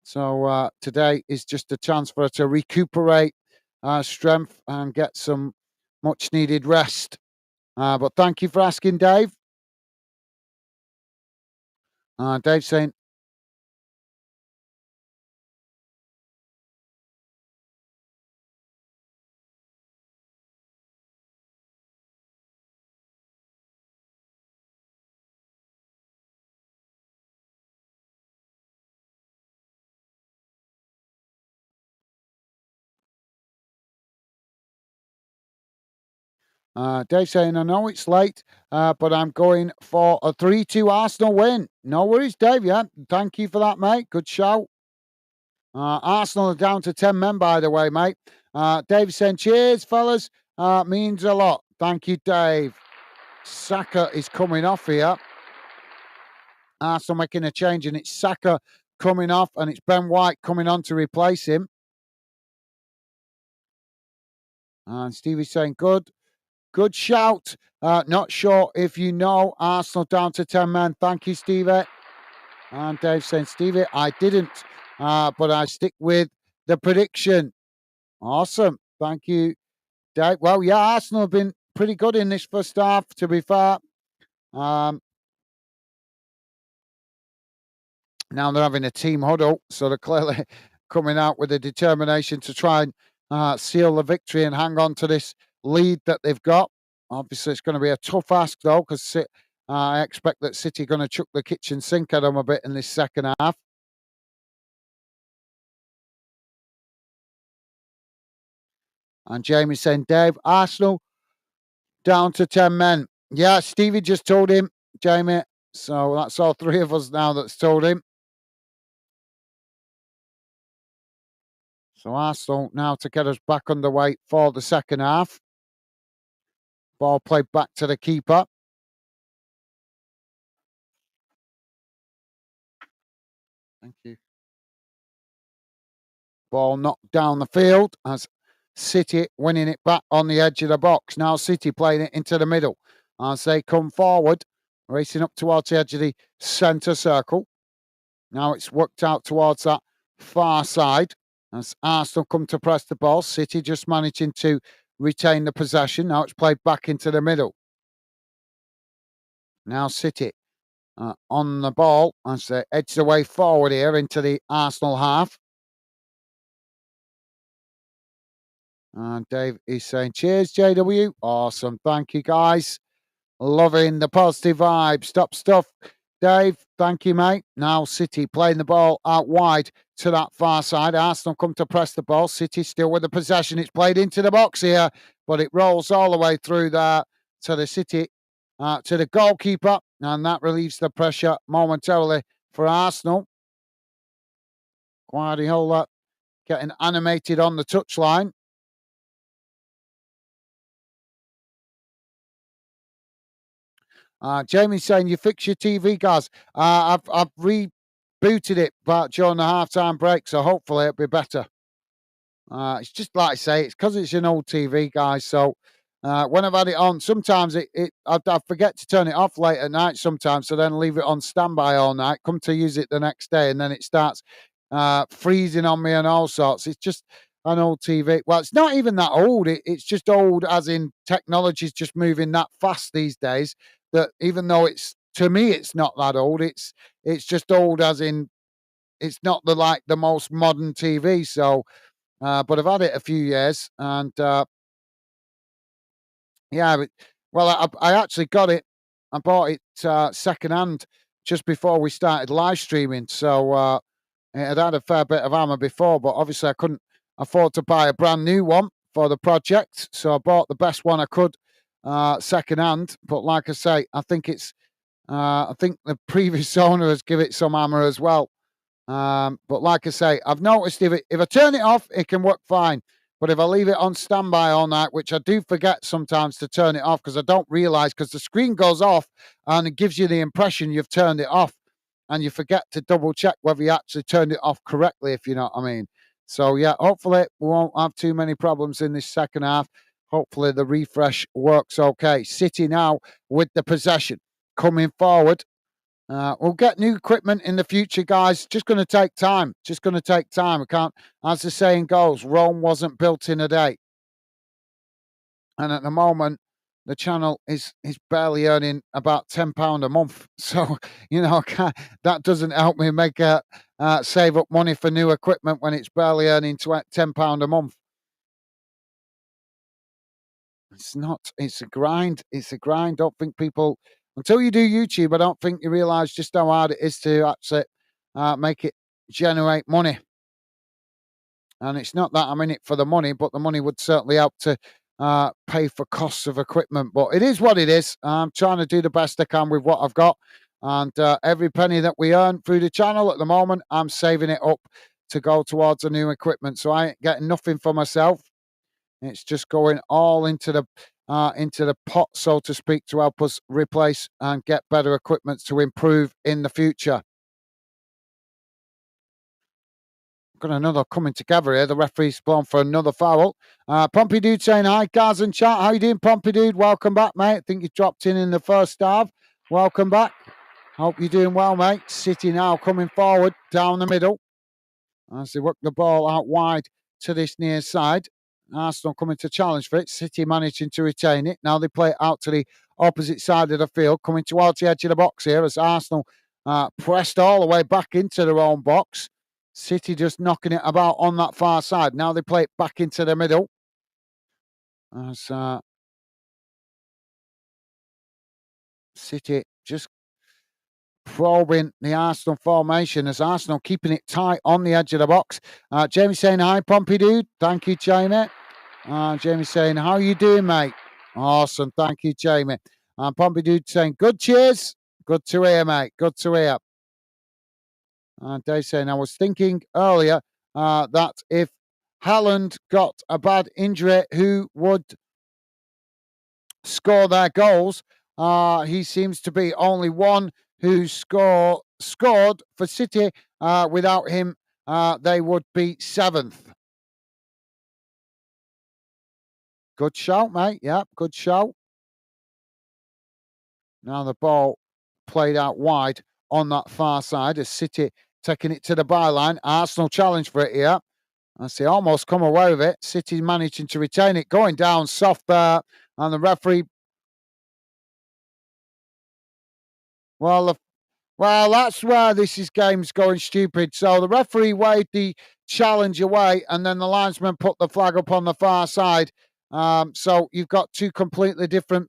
So today is just a chance for her to recuperate strength and get some much needed rest. But thank you for asking, Dave. Dave saying, Dave saying, I know it's late, but I'm going for a 3-2 Arsenal win. No worries, Dave. Yeah, thank you for that, mate. Good shout. Arsenal are down to 10 men, by the way, mate. Dave saying, cheers, fellas. Means a lot. Thank you, Dave. Saka is coming off here. Arsenal making a change, and it's Saka coming off, and it's Ben White coming on to replace him. And Stevie's saying, good shout. Not sure if you know Arsenal down to 10 men. Thank you, Stevie. And Dave saying, Stevie, I didn't, but I stick with the prediction. Awesome. Thank you, Dave. Well, yeah, Arsenal have been pretty good in this first half, to be fair. Now they're having a team huddle, so they're clearly coming out with a determination to try and seal the victory and hang on to this lead that they've got. Obviously, it's going to be a tough ask, though, because I expect that City are going to chuck the kitchen sink at them a bit in this second half. And Jamie's saying, Dave, Arsenal down to 10 men. Yeah, Stevie just told him, Jamie. So that's all three of us now that's told him. So Arsenal now to get us back underway for the second half. Ball played back to the keeper. Thank you. Ball knocked down the field as City winning it back on the edge of the box. Now City playing it into the middle as they come forward, racing up towards the edge of the centre circle. Now it's worked out towards that far side as Arsenal come to press the ball. City just managing to retain the possession. Now it's played back into the middle. Now City on the ball as they edge the way forward here into the Arsenal half. And Dave is saying, cheers, JW. Awesome. Thank you, guys. Loving the positive vibes. Top stuff. Dave, thank you, mate. Now City playing the ball out wide to that far side. Arsenal come to press the ball. City still with the possession. It's played into the box here, but it rolls all the way through there to the City, to the goalkeeper, and that relieves the pressure momentarily for Arsenal. Guardiola getting animated on the touchline. Jamie's saying you fix your TV, guys. I've rebooted it, but during the halftime break, so hopefully it'll be better. It's just like I say, it's because it's an old TV, guys. So when I've had it on, sometimes I forget to turn it off late at night. Sometimes, so then leave it on standby all night. Come to use it the next day, and then it starts freezing on me and all sorts. It's just an old TV. Well, it's not even that old. It's just old, as in technology's just moving that fast these days. That even though it's, to me, it's not that old. It's just old, as in it's not the most modern TV. So, but I've had it a few years, and yeah, well, I actually got it. I bought it second hand just before we started live streaming. So it had a fair bit of armor before, but obviously I couldn't afford to buy a brand new one for the project. So I bought the best one I could second hand. But like I say, I think I think the previous owner has given it some armor as well. But like I say, I've noticed if I turn it off, it can work fine. But if I leave it on standby all night, which I do forget sometimes to turn it off because I don't realize, because the screen goes off and it gives you the impression you've turned it off, and you forget to double check whether you actually turned it off correctly, if you know what I mean. So yeah, hopefully we won't have too many problems in this second half. Hopefully the refresh works okay. City now with the possession, coming forward. We'll get new equipment in the future, guys. Just going to take time. Just going to take time. We can't, as the saying goes, Rome wasn't built in a day. And at the moment, the channel is barely earning about £10 a month. So, that doesn't help me save up money for new equipment when it's barely earning £10 a month. It's not. It's a grind. It's a grind. Don't think people, until you do YouTube, I don't think you realise just how hard it is to actually make it generate money. And it's not that I'm in it for the money, but the money would certainly help to pay for costs of equipment. But it is what it is. I'm trying to do the best I can with what I've got. And every penny that we earn through the channel at the moment, I'm saving it up to go towards the new equipment. So I ain't getting nothing for myself. It's just going all into the pot, so to speak, to help us replace and get better equipment to improve in the future. Got another coming together here. The referee's blown for another foul. Pompey Dude saying hi, guys and chat. How you doing, Pompey Dude? Welcome back, mate. I think you dropped in the first half. Welcome back. Hope you're doing well, mate. City now coming forward down the middle as they work the ball out wide to this near side. Arsenal coming to challenge for it. City managing to retain it. Now they play it out to the opposite side of the field, coming towards the edge of the box here as Arsenal pressed all the way back into their own box. City just knocking it about on that far side. Now they play it back into the middle. As City just probing the Arsenal formation as Arsenal keeping it tight on the edge of the box. Jamie saying hi, Pompey Dude. Thank you, Jamie. Jamie saying, how you doing, mate? Awesome. Thank you, Jamie. Pompey Dude saying, good cheers. Good to hear, mate. Good to hear. Dave saying, I was thinking earlier that if Haaland got a bad injury, who would score their goals? He seems to be only one who scored for City. Without him, they would be seventh. Good shout, mate. Yeah, good shout. Now the ball played out wide on that far side as City taking it to the byline. Arsenal challenge for it here. As they almost come away with it. City managing to retain it. Going down soft there. And the referee... Well, that's where this game's going stupid. So the referee waved the challenge away, and then the linesman put the flag up on the far side. So you've got two completely different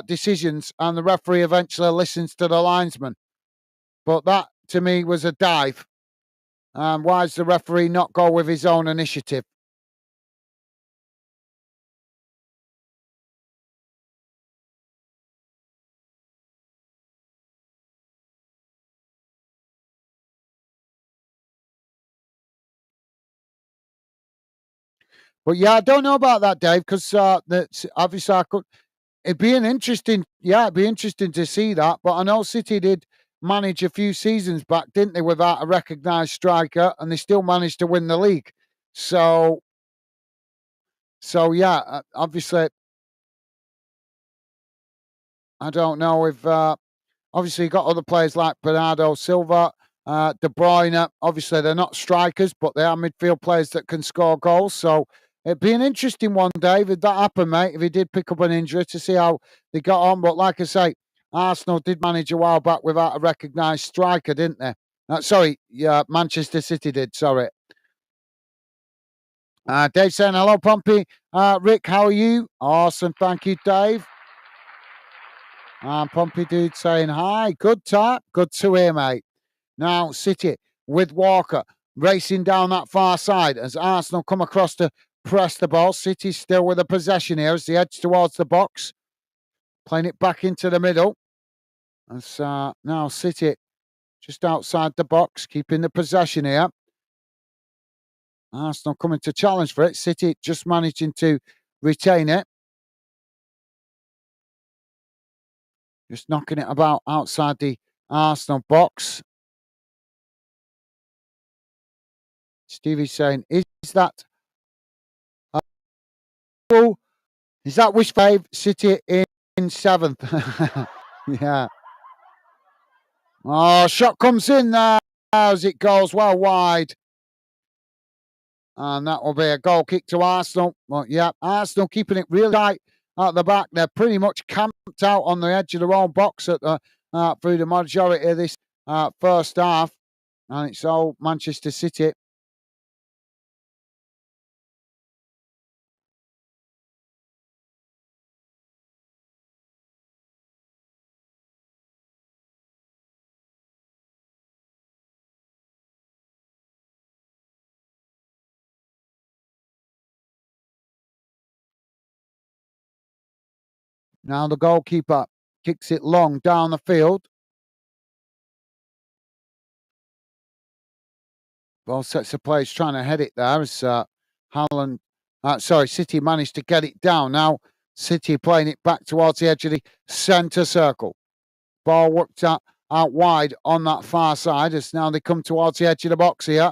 decisions, and the referee eventually listens to the linesman. But that, to me, was a dive. Why does the referee not go with his own initiative? But yeah, I don't know about that, Dave, because obviously I could. It'd be interesting to see that. But I know City did manage a few seasons back, didn't they, without a recognised striker, and they still managed to win the league. So yeah, obviously, I don't know if obviously you got other players like Bernardo Silva, De Bruyne. Obviously, they're not strikers, but they are midfield players that can score goals. So it'd be an interesting one, Dave, if that happened, mate. If he did pick up an injury, to see how they got on. But like I say, Arsenal did manage a while back without a recognised striker, didn't they? Sorry, yeah, Manchester City did. Sorry. Dave saying hello, Pompey. Rick, how are you? Awesome, thank you, Dave. Pompey Dude saying hi. Good tap. Good to hear, mate. Now, City with Walker racing down that far side as Arsenal come across to press the ball. City still with the possession here as they edge towards the box. Playing it back into the middle. As now City just outside the box, keeping the possession here. Arsenal coming to challenge for it. City just managing to retain it. Just knocking it about outside the Arsenal box. Stevie's saying, is that wish fave City in seventh? Yeah. Oh, shot comes in there as it goes well wide. And that will be a goal kick to Arsenal. Well, yeah, Arsenal keeping it really tight at the back. They're pretty much camped out on the edge of their own box at the through the majority of this first half. And it's all Manchester City. Now the goalkeeper kicks it long down the field. Both sets of players trying to head it there as Haaland, City managed to get it down. Now City playing it back towards the edge of the centre circle. Ball worked out wide on that far side as now they come towards the edge of the box here.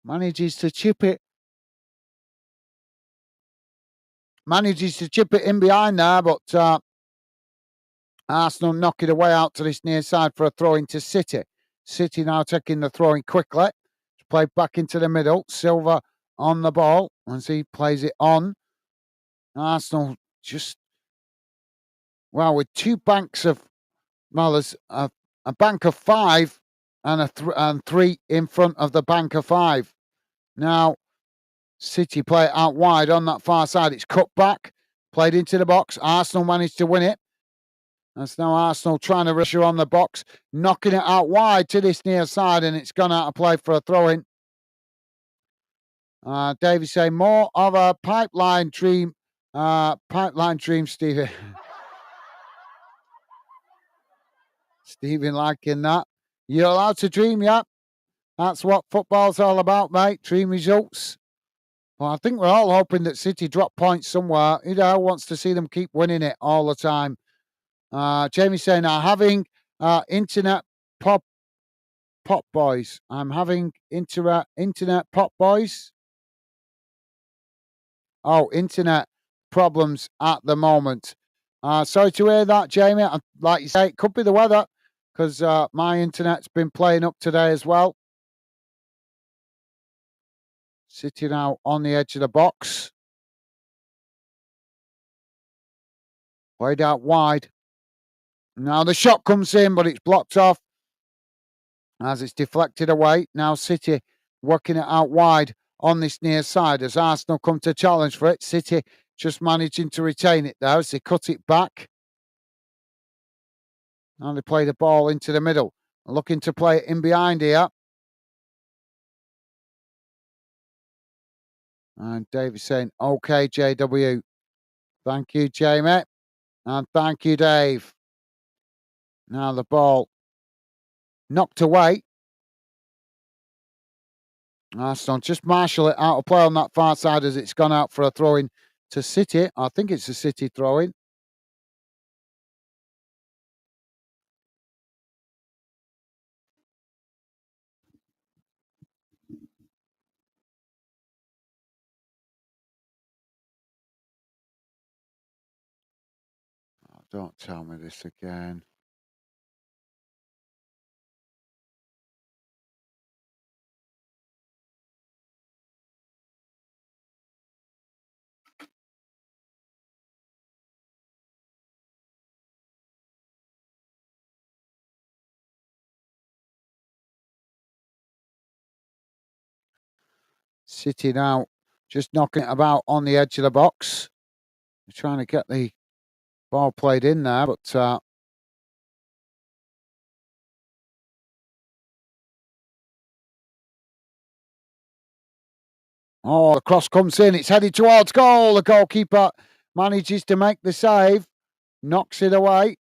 Manages to chip it. Manages to chip it in behind there, but Arsenal knock it away out to this near side for a throw into City. City now taking the throw in quickly. It's played back into the middle. Silva on the ball as he plays it on. Arsenal just, well, with two banks of, well, there's a bank of five and and three in front of the bank of five. Now, City play it out wide on that far side. It's cut back, played into the box. Arsenal managed to win it. That's now Arsenal trying to rush on the box, knocking it out wide to this near side, and it's gone out of play for a throw in. Davey saying more of a pipeline dream, Stevie. Stephen liking that. You're allowed to dream, yeah. That's what football's all about, mate. Dream results. Well, I think we're all hoping that City drop points somewhere. Who the hell wants to see them keep winning it all the time? Jamie saying, I'm having internet pop boys. I'm having internet pop boys. Oh, internet problems at the moment. Sorry to hear that, Jamie. Like you say, it could be the weather because my internet's been playing up today as well. City now on the edge of the box. Played out wide. Now the shot comes in, but it's blocked off as it's deflected away. Now City working it out wide on this near side as Arsenal come to challenge for it. City just managing to retain it there as they cut it back. Now they play the ball into the middle. Looking to play it in behind here. And David saying, okay, JW. Thank you, Jamie. And thank you, Dave. Now the ball knocked away. Arsenal just marshal it out of play on that far side as it's gone out for a throw-in to City. I think it's a City throw-in. Oh, don't tell me this again. City now just knocking it about on the edge of the box. They're trying to get the ball played in there, but oh, the cross comes in. It's headed towards goal. The goalkeeper manages to make the save, knocks it away.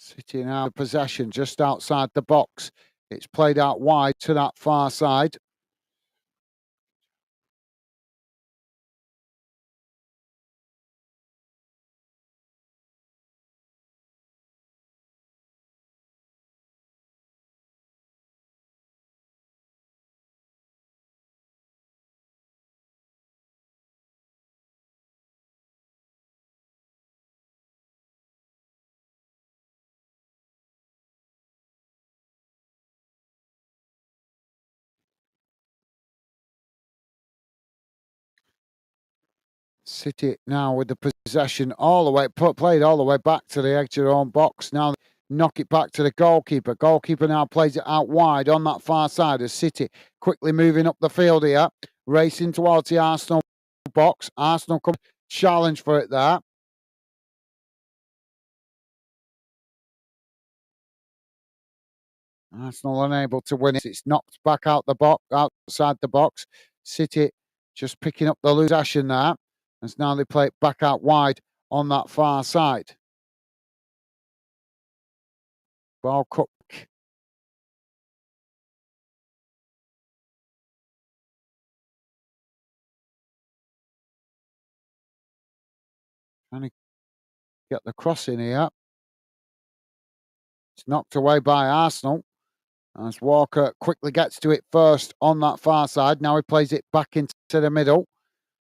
City now possession just outside the box. It's played out wide to that far side. City now with the possession all the way, played all the way back to the edge of their own box. Now knock it back to the goalkeeper. Goalkeeper now plays it out wide on that far side as City quickly moving up the field here, racing towards the Arsenal box. Arsenal come challenge for it there. Arsenal unable to win it. It's knocked back out the box, outside the box. City just picking up the loose possession there. As now they play it back out wide on that far side. Ball cut. Trying to get the cross in here. It's knocked away by Arsenal. As Walker quickly gets to it first on that far side. Now he plays it back into the middle.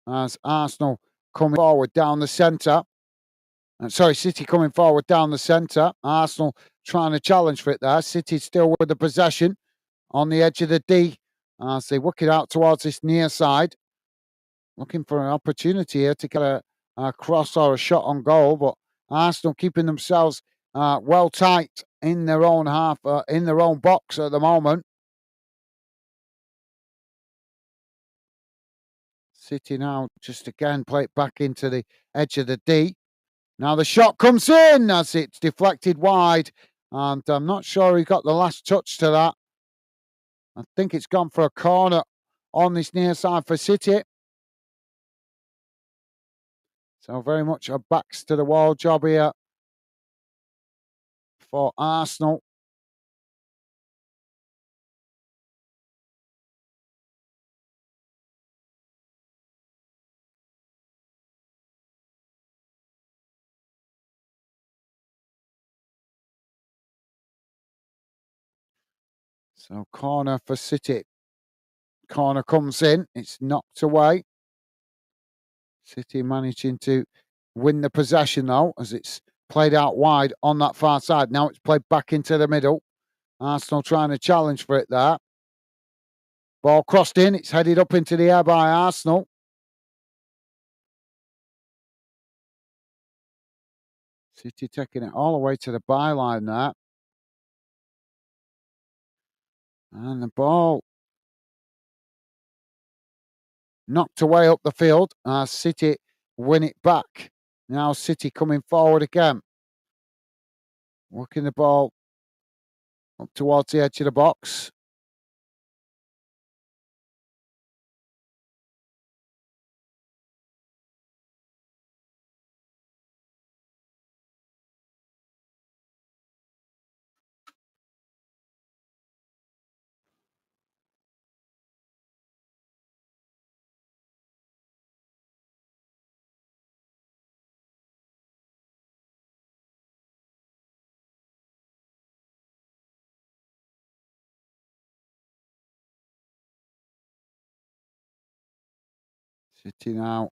As Arsenal coming forward down the centre. Sorry, City coming forward down the centre. Arsenal trying to challenge for it there. City still with the possession on the edge of the D as they work it out towards this near side. Looking for an opportunity here to get a cross or a shot on goal, but Arsenal keeping themselves well tight in their own half, in their own box at the moment. City now just again play it back into the edge of the D. Now the shot comes in as it's deflected wide, and I'm not sure he got the last touch to that. I think it's gone for a corner on this near side for City. So very much a backs to the wall job here for Arsenal. So corner for City. Corner comes in. It's knocked away. City managing to win the possession though, as it's played out wide on that far side. Now it's played back into the middle. Arsenal trying to challenge for it there. Ball crossed in. It's headed up into the air by Arsenal. City taking it all the way to the byline there. And the ball knocked away up the field. City win it back. Now City coming forward again. Working the ball up towards the edge of the box. City now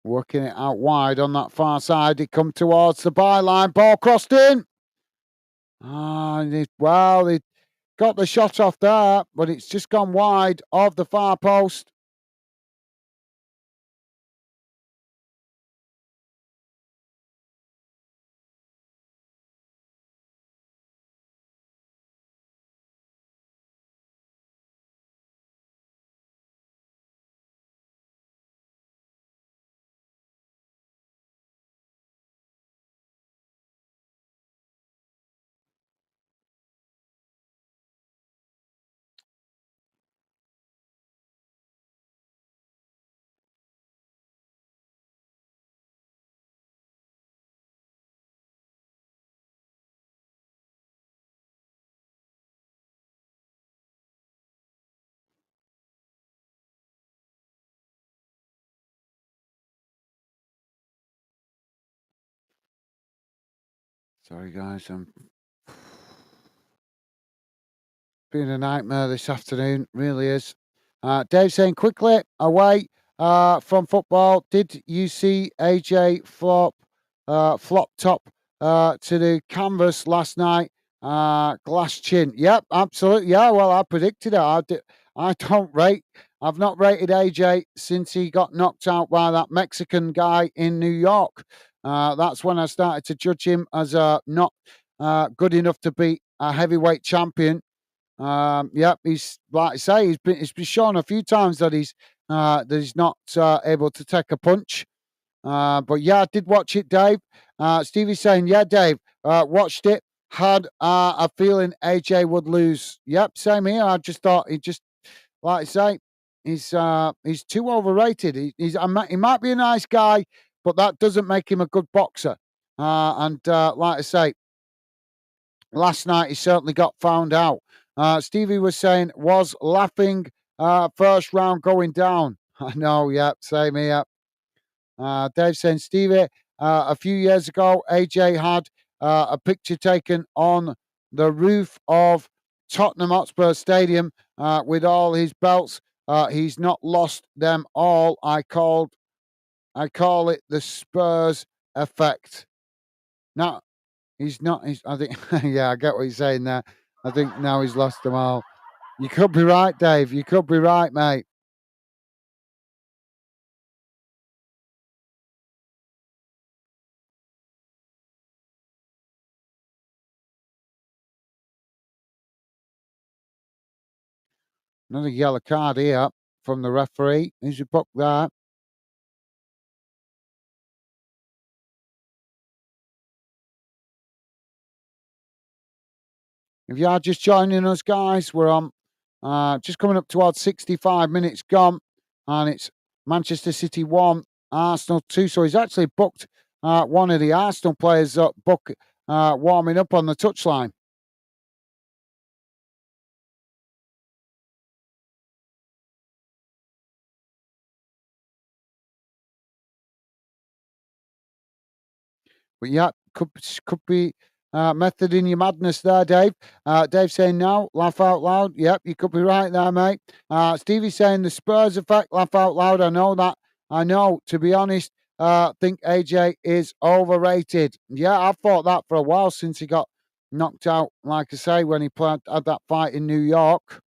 working it out wide on that far side. He come towards the byline. Ball crossed in. They got the shot off there, but it's just gone wide of the far post. Sorry, guys. Been a nightmare this afternoon, really is. Dave saying quickly away from football. Did you see AJ flop top to the canvas last night? Glass chin. Yep, absolutely. Yeah, well, I predicted it. I don't rate. I've not rated AJ since he got knocked out by that Mexican guy in New York. That's when I started to judge him as not good enough to beat a heavyweight champion. Yep, he's like I say, it's been shown a few times that he's not able to take a punch. But yeah, I did watch it, Dave. Stevie's saying, yeah, Dave, watched it. Had a feeling AJ would lose. Yep, same here. I just thought he just, like I say, he's too overrated. He might be a nice guy, but that doesn't make him a good boxer. And like I say, last night he certainly got found out. Stevie was saying, was laughing first round going down. I know, yeah, same here. Dave saying, Stevie, a few years ago, AJ had a picture taken on the roof of Tottenham Hotspur Stadium with all his belts. He's not lost them all. I call it the Spurs effect. No, he's not. I think, yeah, I get what he's saying there. I think now he's lost them all. You could be right, Dave. You could be right, mate. Another yellow card here from the referee. Who's your book there? If you are just joining us, guys, we're on just coming up towards 65 minutes gone, and it's Manchester City 1, Arsenal 2. So he's actually booked one of the Arsenal players up, warming up on the touchline. But yeah, could be method in your madness there, Dave. Dave saying no, laugh out loud. Yep, you could be right there, mate. Stevie saying the Spurs effect, laugh out loud. I know that. I know. To be honest, think AJ is overrated. Yeah, I've thought that for a while since he got knocked out. Like I say, when he had that fight in New York.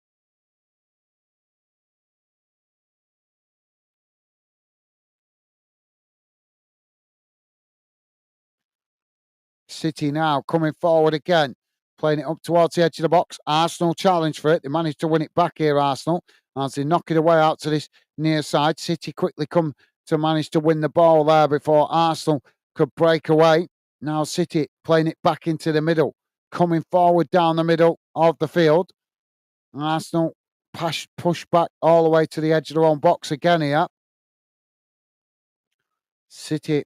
City now coming forward again, playing it up towards the edge of the box. Arsenal challenge for it. They managed to win it back here, Arsenal, as they knock it away out to this near side. City quickly come to manage to win the ball there before Arsenal could break away. Now City playing it back into the middle, coming forward down the middle of the field. Arsenal push back all the way to the edge of their own box again here. City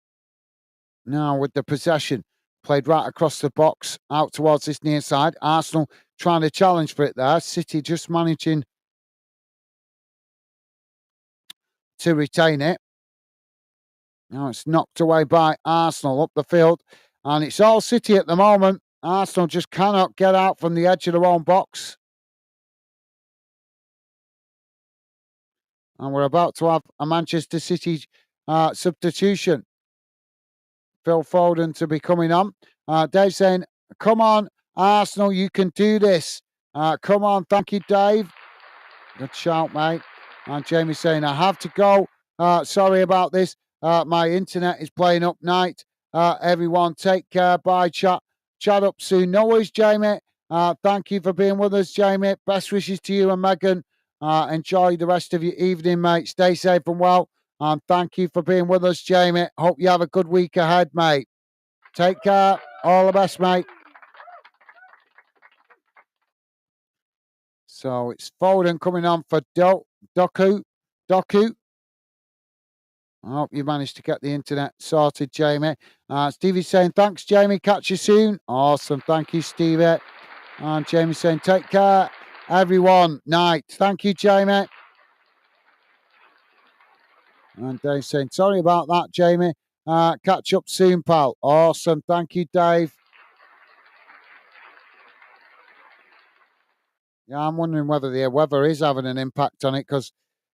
now with the possession. Played right across the box, out towards this near side. Arsenal trying to challenge for it there. City just managing to retain it. Now it's knocked away by Arsenal up the field. And it's all City at the moment. Arsenal just cannot get out from the edge of their own box. And we're about to have a Manchester City substitution. Phil Foden to be coming on. Dave saying, come on, Arsenal, you can do this. Come on, thank you, Dave. Good shout, mate. And Jamie saying, I have to go. Sorry about this. My internet is playing up night. Everyone, take care. Bye, chat. Chat up soon. No worries, Jamie. Thank you for being with us, Jamie. Best wishes to you and Megan. Enjoy the rest of your evening, mate. Stay safe and well. And thank you for being with us, Jamie. Hope you have a good week ahead, mate. Take care. All the best, mate. So it's Foden coming on for Doku. Doku. I hope you managed to get the internet sorted, Jamie. Stevie's saying, thanks, Jamie. Catch you soon. Awesome. Thank you, Stevie. And Jamie saying, take care, everyone. Night. Thank you, Jamie. And Dave saying, sorry about that, Jamie. Catch up soon, pal. Awesome. Thank you, Dave. Yeah, I'm wondering whether the weather is having an impact on it because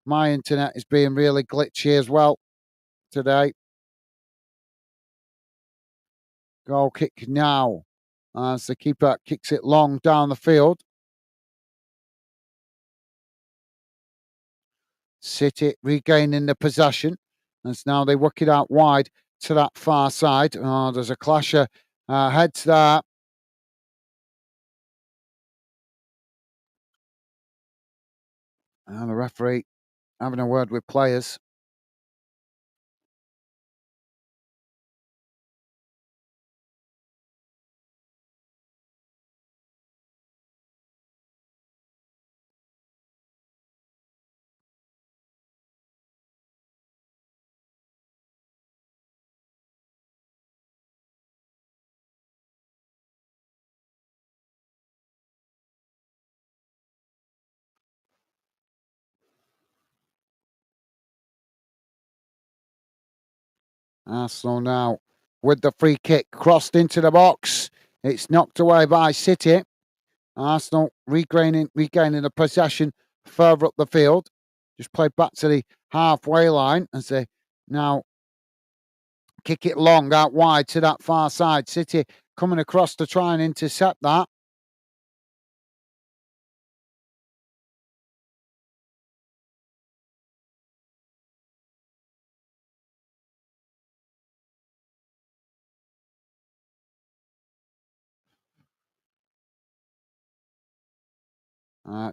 my internet is being really glitchy as well today. Goal kick now as the keeper kicks it long down the field. City regaining the possession as now they work it out wide to that far side. Oh, there's a clash of heads there. And the referee having a word with players. Arsenal now with the free kick crossed into the box. It's knocked away by City. Arsenal regaining the possession further up the field. Just played back to the halfway line as they now kick it long out wide to that far side. City coming across to try and intercept that.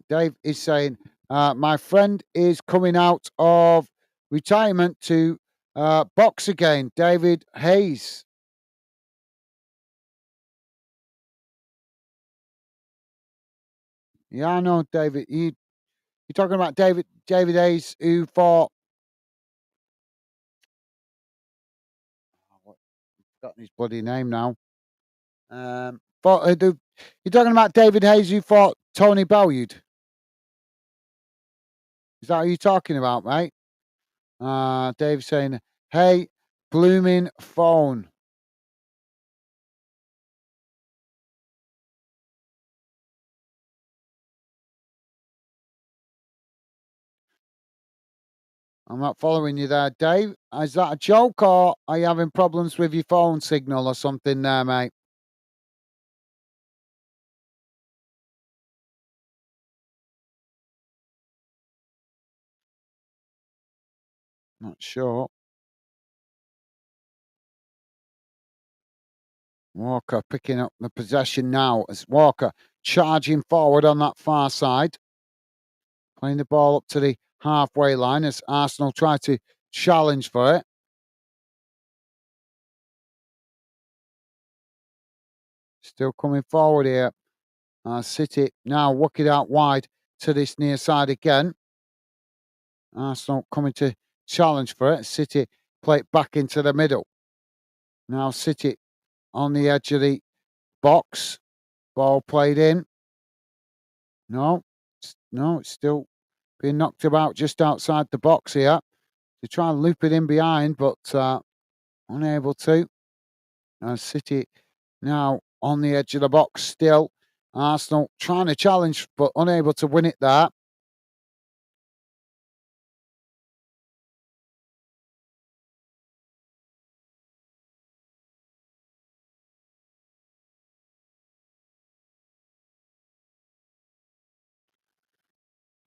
Dave is saying, my friend is coming out of retirement to box again. David Hayes. Yeah, I know, David. You're talking about David Hayes, who fought. I've forgotten his bloody name now. You're talking about David Hayes, who fought Tony Bellew. Is that who you're talking about, mate? Dave saying, hey, blooming phone. I'm not following you there, Dave. Is that a joke or are you having problems with your phone signal or something there, mate? Not sure. Walker picking up the possession now as Walker charging forward on that far side. Playing the ball up to the halfway line as Arsenal try to challenge for it. Still coming forward here. City now work it out wide to this near side again. Arsenal coming to challenge for it. City play it back into the middle. Now City on the edge of the box. Ball played in. No, it's still being knocked about just outside the box here. To try and loop it in behind, but unable to. City now on the edge of the box still. Arsenal trying to challenge, but unable to win it there.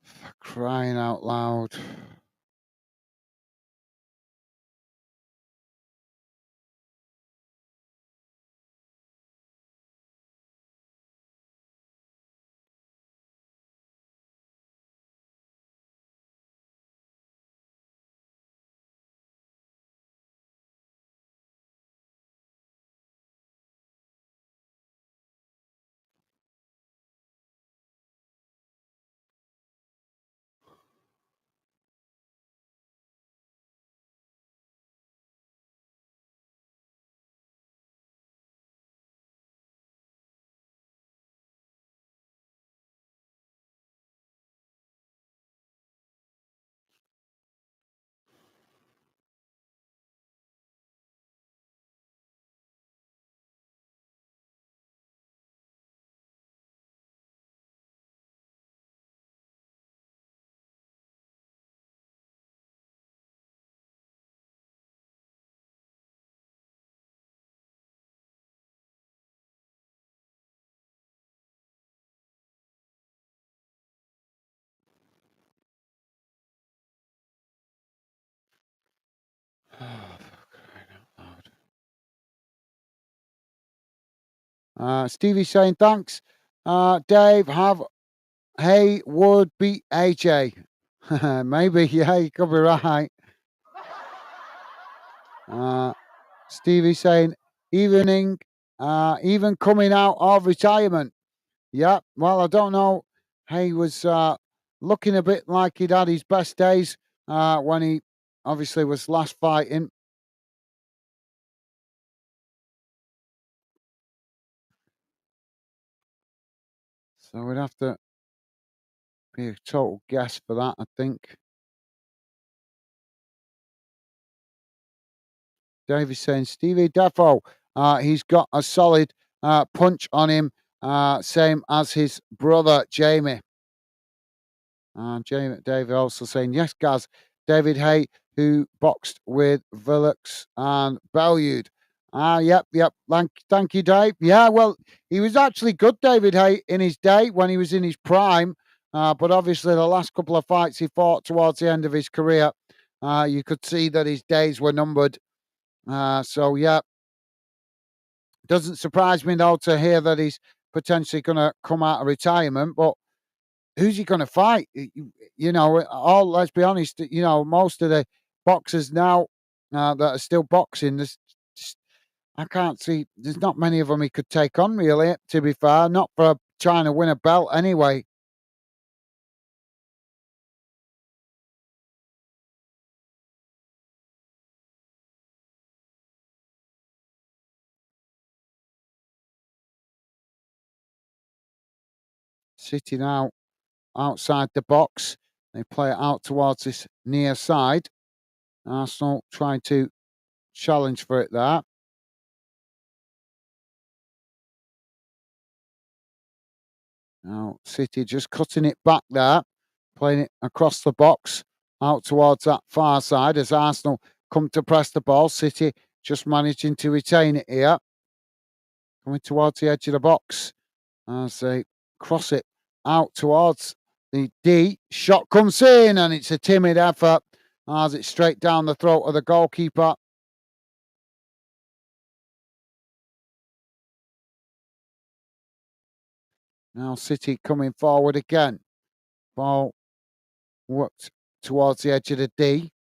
For crying out loud. Stevie saying thanks. Dave, have Hey would beat AJ. Maybe, yeah, you could be right. Stevie saying even coming out of retirement. Yeah, well, I don't know. He was looking a bit like he'd had his best days when he obviously was last fighting. So we'd have to be a total guess for that, I think. David's saying Stevie Defo, he's got a solid punch on him, same as his brother Jamie. David also saying, yes, Gaz, David Hay, who boxed with Villux and Belleud. Yep. Thank you, Dave. Yeah, well, he was actually good, David Hay, in his day when he was in his prime. But obviously, the last couple of fights he fought towards the end of his career, you could see that his days were numbered. So, yeah, doesn't surprise me, though, to hear that he's potentially going to come out of retirement. But who's he going to fight? Let's be honest, most of the boxers now that are still boxing, I can't see, there's not many of them he could take on, really, to be fair, not for trying to win a belt anyway. City now outside the box. They play it out towards this near side. Arsenal trying to challenge for it there. Now, City just cutting it back there, playing it across the box, out towards that far side as Arsenal come to press the ball. City just managing to retain it here. Coming towards the edge of the box as they cross it out towards the D. Shot comes in and it's a timid effort as it's straight down the throat of the goalkeeper. Now City coming forward again. Ball worked towards the edge of the D.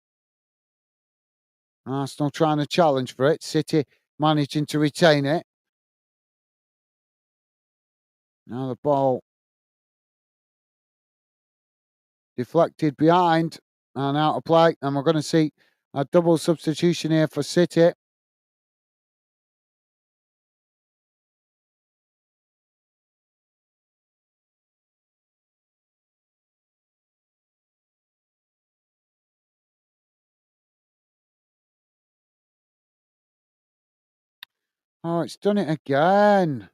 Arsenal trying to challenge for it. City managing to retain it. Now the ball deflected behind and out of play. And we're going to see a double substitution here for City. Oh, it's done it again.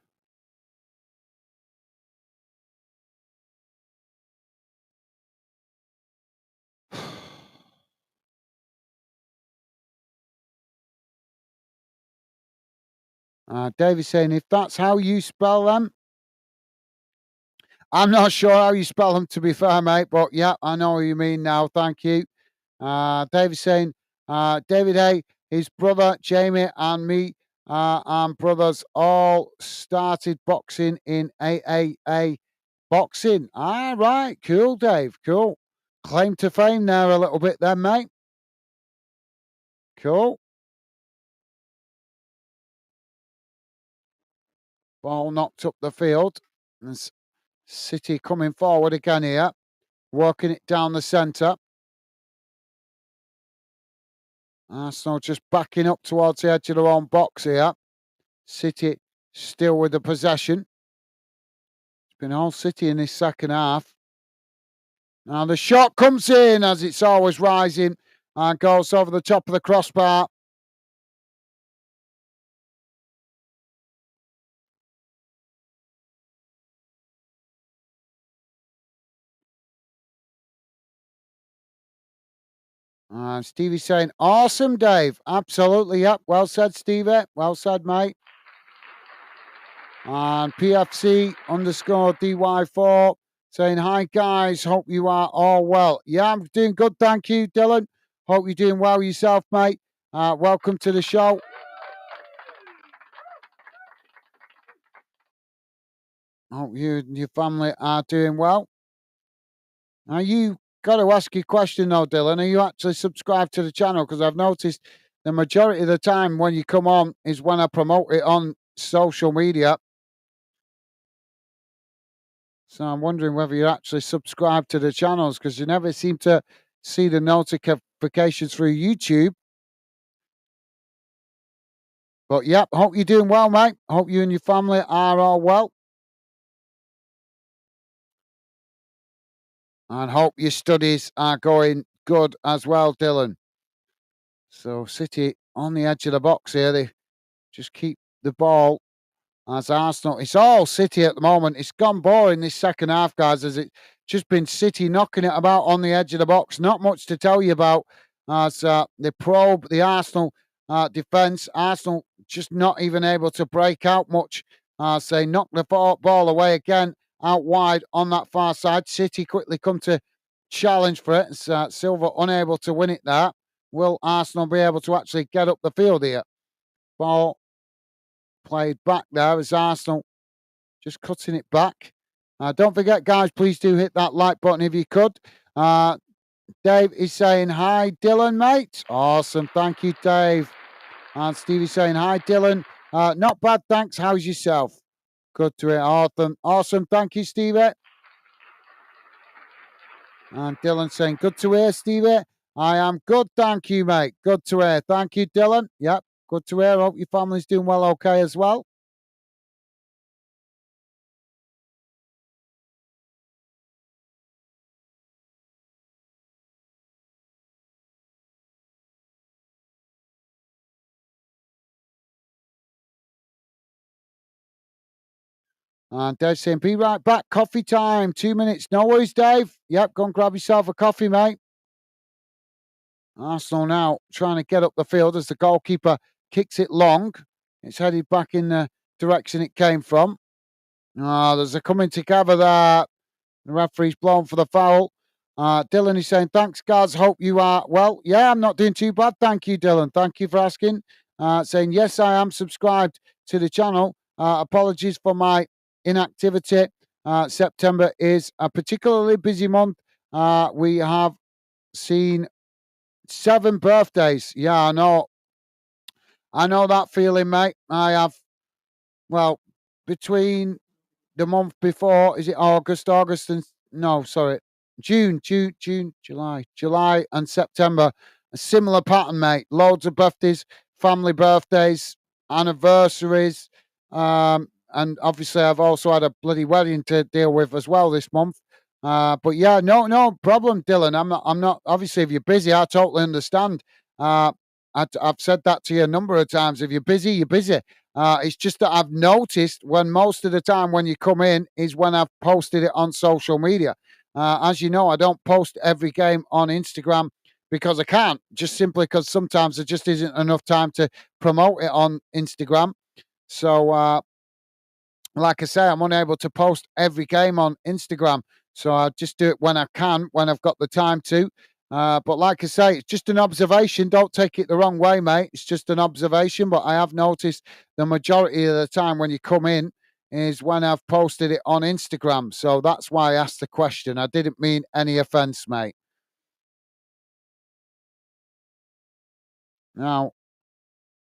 David's saying, if that's how you spell them, I'm not sure how you spell them, to be fair, mate, but yeah, I know what you mean now. Thank you. David's saying, David Hay, his brother Jamie, and me, and brothers all started boxing in AAA boxing. Right. Cool, Dave. Cool. Claim to fame there a little bit then, mate. Cool. Ball knocked up the field. There's City coming forward again here, working it down the centre. Arsenal just backing up towards the edge of their own box here. City still with the possession. It's been all City in this second half. Now the shot comes in as it's always rising and goes over the top of the crossbar. Stevie saying, awesome, Dave. Absolutely, yep. Well said, Stevie. Well said, mate. And PFC underscore DY4 saying, hi, guys. Hope you are all well. Yeah, I'm doing good. Thank you, Dylan. Hope you're doing well yourself, mate. Welcome to the show. Hope you and your family are doing well. Now, you got to ask your question, though, Dylan. Are you actually subscribed to the channel? Because I've noticed the majority of the time when you come on is when I promote it on social media. So I'm wondering whether you're actually subscribed to the channels because you never seem to see the notifications through YouTube. But yep, hope you're doing well, mate. Hope you and your family are all well. And hope your studies are going good as well, Dylan. So City on the edge of the box here. They just keep the ball as Arsenal. It's all City at the moment. It's gone boring this second half, guys, as it's just been City knocking it about on the edge of the box. Not much to tell you about as they probe the Arsenal defence. Arsenal just not even able to break out much as they knock the ball away again out wide on that far side. City quickly come to challenge for it. It's, Silva unable to win it there. Will Arsenal be able to actually get up the field here? Ball played back there as Arsenal just cutting it back. Don't forget, guys, please do hit that like button if you could. Dave is saying, hi, Dylan, mate. Awesome. Thank you, Dave. And Stevie's saying, hi, Dylan. Not bad, thanks. How's yourself? Good to hear. Awesome. Awesome. Thank you, Stevie. And Dylan saying, good to hear, Stevie. I am good, thank you, mate. Good to hear. Thank you, Dylan. Yep, good to hear. Hope your family's doing well okay as well. And Dave saying, be right back. Coffee time. 2 minutes. No worries, Dave. Yep, go and grab yourself a coffee, mate. Arsenal now trying to get up the field as the goalkeeper kicks it long. It's headed back in the direction it came from. There's a coming together there. The referee's blown for the foul. Dylan is saying, thanks, guys. Hope you are well. Yeah, I'm not doing too bad. Thank you, Dylan. Thank you for asking. Saying, yes, I am subscribed to the channel. Apologies for my inactivity. September is a particularly busy month. We have seen 7 birthdays. Yeah, I know. I know that feeling, mate. I have, well, between the month before, is it August and no, sorry, June, July and September. A similar pattern, mate. Loads of birthdays, family birthdays, anniversaries, and obviously I've also had a bloody wedding to deal with as well this month. But yeah, no problem, Dylan. I'm not. Obviously, if you're busy, I totally understand. I've said that to you a number of times. If you're busy, you're busy. It's just that I've noticed when most of the time when you come in is when I've posted it on social media. As you know, I don't post every game on Instagram because I can't, just simply because sometimes there just isn't enough time to promote it on Instagram. So, like I say, I'm unable to post every game on Instagram. So I just do it when I can, when I've got the time to. But like I say, it's just an observation. Don't take it the wrong way, mate. It's just an observation. But I have noticed the majority of the time when you come in is when I've posted it on Instagram. So that's why I asked the question. I didn't mean any offense, mate. Now,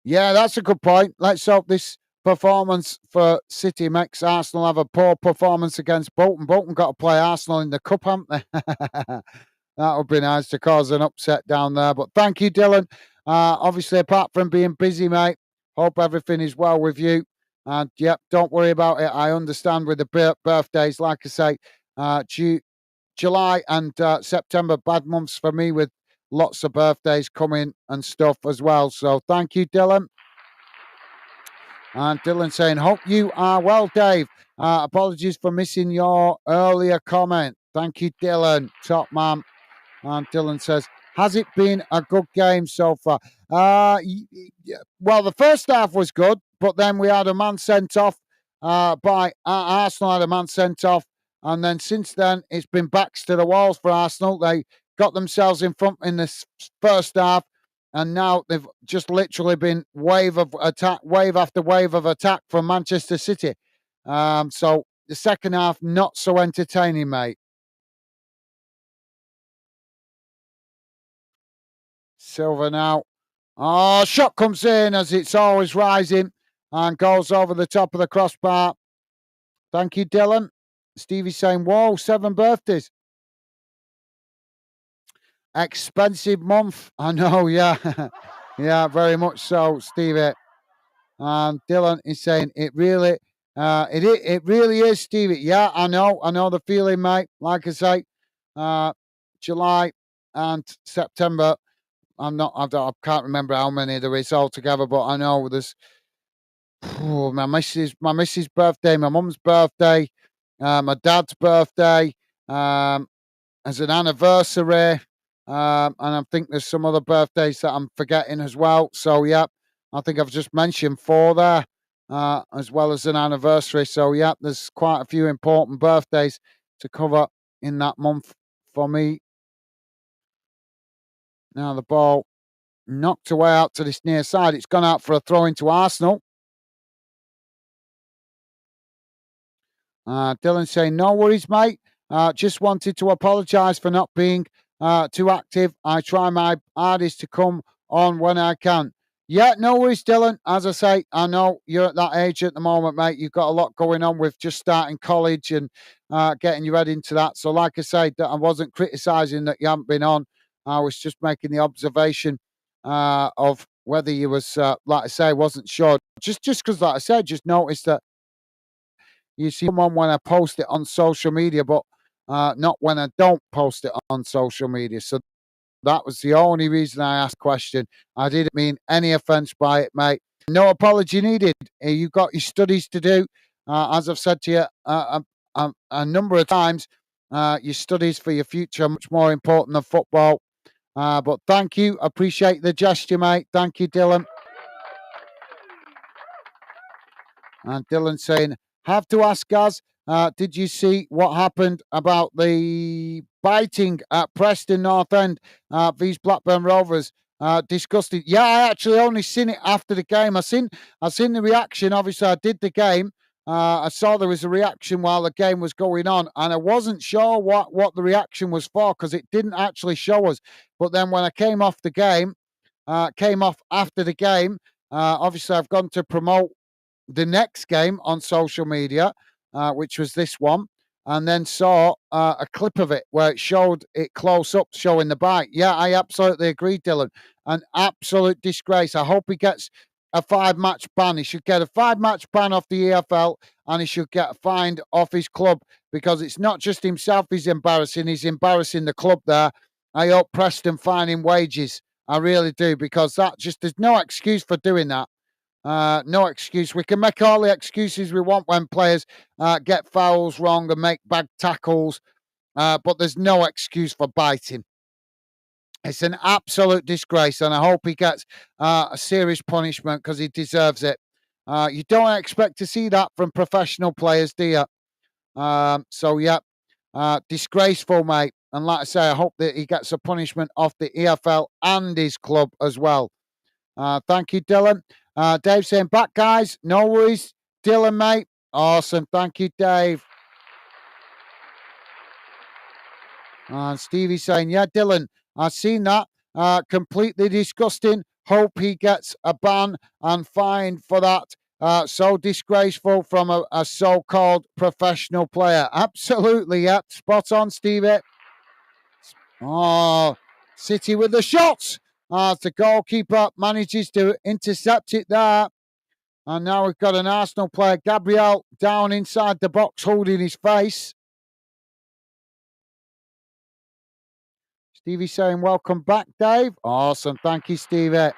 yeah, that's a good point. Let's hope this performance for City makes Arsenal have a poor performance against Bolton. Bolton got to play Arsenal in the cup, haven't they? That would be nice to cause an upset down there. But thank you, Dylan. Obviously, apart from being busy, mate, hope everything is well with you. And yep, don't worry about it. I understand with the birthdays, like I say, July and September, bad months for me with lots of birthdays coming and stuff as well. So thank you, Dylan. And Dylan saying, hope you are well, Dave. Apologies for missing your earlier comment. Thank you, Dylan. Top man. And Dylan says, has it been a good game so far? Well, the first half was good, but then we had a man sent off by Arsenal, had a man sent off. And then since then, it's been backs to the walls for Arsenal. They got themselves in front in this first half. And now they've just literally been wave after wave of attack from Manchester City. So the second half, not so entertaining, mate. Silva now. Oh, shot comes in as it's always rising and goes over the top of the crossbar. Thank you, Dylan. Stevie's saying, whoa, 7 birthdays. Expensive month. I know, yeah. Yeah, very much so, Stevie. And Dylan is saying, it really is, Stevie. Yeah, I know the feeling, mate. Like I say, July and September, I'm not. I can't remember how many there is altogether, but I know there's my missus' birthday, my mum's birthday, my dad's birthday, um, as an anniversary, and I think there's some other birthdays that I'm forgetting as well. So yeah, I think I've just mentioned four there, as well as an anniversary. So yeah, there's quite a few important birthdays to cover in that month for me. Now the ball knocked away out to this near side. It's gone out for a throw into Arsenal. Dylan saying, no worries, mate. Just wanted to apologise for not being too active. I try my hardest to come on when I can. Yeah, no worries, Dylan. As I say, I know you're at that age at the moment, mate. You've got a lot going on with just starting college and getting your head into that. So, like I said, that I wasn't criticising that you haven't been on. I was just making the observation of whether you was, like I say, wasn't sure. Just because, like I said, just noticed that you see someone when I post it on social media, but not when I don't post it on social media. So that was the only reason I asked the question. I didn't mean any offence by it, mate. No apology needed. You've got your studies to do. As I've said to you a number of times, your studies for your future are much more important than football. But thank you. Appreciate the gesture, mate. Thank you, Dylan. And Dylan saying, have to ask Gaz, did you see what happened about the biting at Preston North End, these Blackburn Rovers? Disgusting. Yeah, I actually only seen it after the game. I seen the reaction. Obviously, I did the game. I saw there was a reaction while the game was going on, and I wasn't sure what the reaction was for because it didn't actually show us. But then when I came off the game, came off after the game, obviously I've gone to promote the next game on social media, which was this one, and then saw a clip of it where it showed it close up, showing the bite. Yeah, I absolutely agree, Dylan. An absolute disgrace. I hope he gets a 5-match ban. He should get a 5-match ban off the EFL, and he should get fined off his club because it's not just himself he's embarrassing the club there. I hope Preston fine him wages. I really do, because there's no excuse for doing that. No excuse. We can make all the excuses we want when players get fouls wrong and make bad tackles, but there's no excuse for biting. It's an absolute disgrace, and I hope he gets a serious punishment because he deserves it. You don't expect to see that from professional players, do you? So, yeah, disgraceful, mate. And like I say, I hope that he gets a punishment off the EFL and his club as well. Thank you, Dylan. Dave saying, back, guys. No worries. Dylan, mate. Awesome. Thank you, Dave. And Stevie saying, yeah, Dylan, I've seen that. Completely disgusting. Hope he gets a ban and fine for that. So disgraceful from a so-called professional player. Absolutely, yeah. Spot on, Stevie. Oh, City with the shots. As the goalkeeper manages to intercept it there. And now we've got an Arsenal player, Gabriel, down inside the box holding his face. Stevie saying, welcome back, Dave. Awesome. Thank you, Stevie.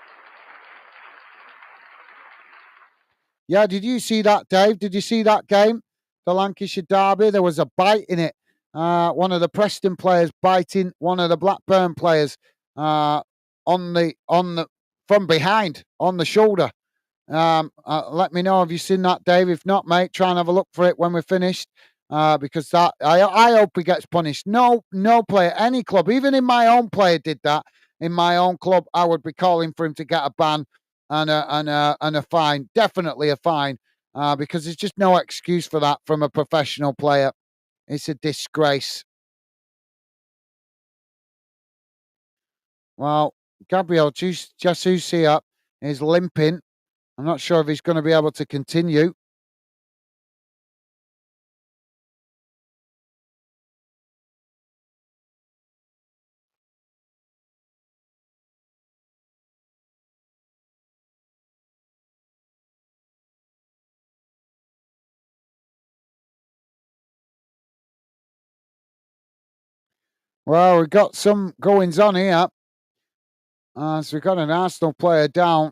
Yeah, did you see that, Dave? Did you see that game? The Lancashire Derby? There was a bite in it. One of the Preston players biting one of the Blackburn players on the from behind on the shoulder. Let me know if you've seen that, Dave. If not, mate, try and have a look for it when we're finished. Because that I hope he gets punished. No player, any club, even in my own player did that. In my own club, I would be calling for him to get a ban and a fine. Definitely a fine. Because there's just no excuse for that from a professional player. It's a disgrace. Well, Gabriel Jesus here is limping. I'm not sure if he's going to be able to continue. Well, we've got some goings on here. So we've got an Arsenal player down.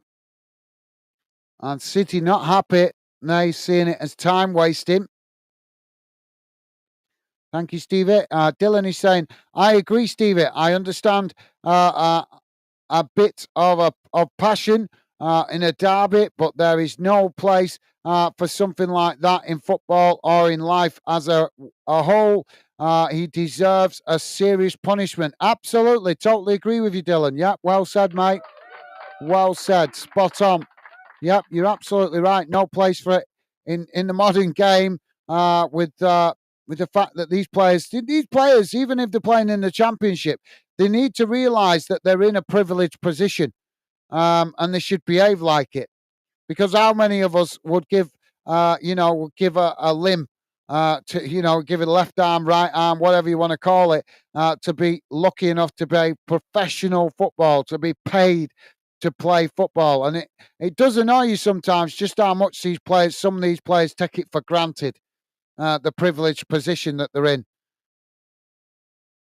And City not happy. They're seeing it as time wasting. Thank you, Stevie. Dylan is saying, I agree, Stevie. I understand a bit of passion in a derby, but there is no place for something like that in football or in life as a whole. He deserves a serious punishment. Absolutely. Totally agree with you, Dylan. Yeah, well said, mate. Well said. Spot on. Yep, you're absolutely right. No place for it in the modern game. With the fact that these players, even if they're playing in the championship, they need to realise that they're in a privileged position, and they should behave like it. Because how many of us would give, would give a limb, to give it a left arm, right arm, whatever you want to call it, to be lucky enough to play professional football, to be paid to play football, and it does annoy you sometimes just how much some of these players take it for granted, the privileged position that they're in,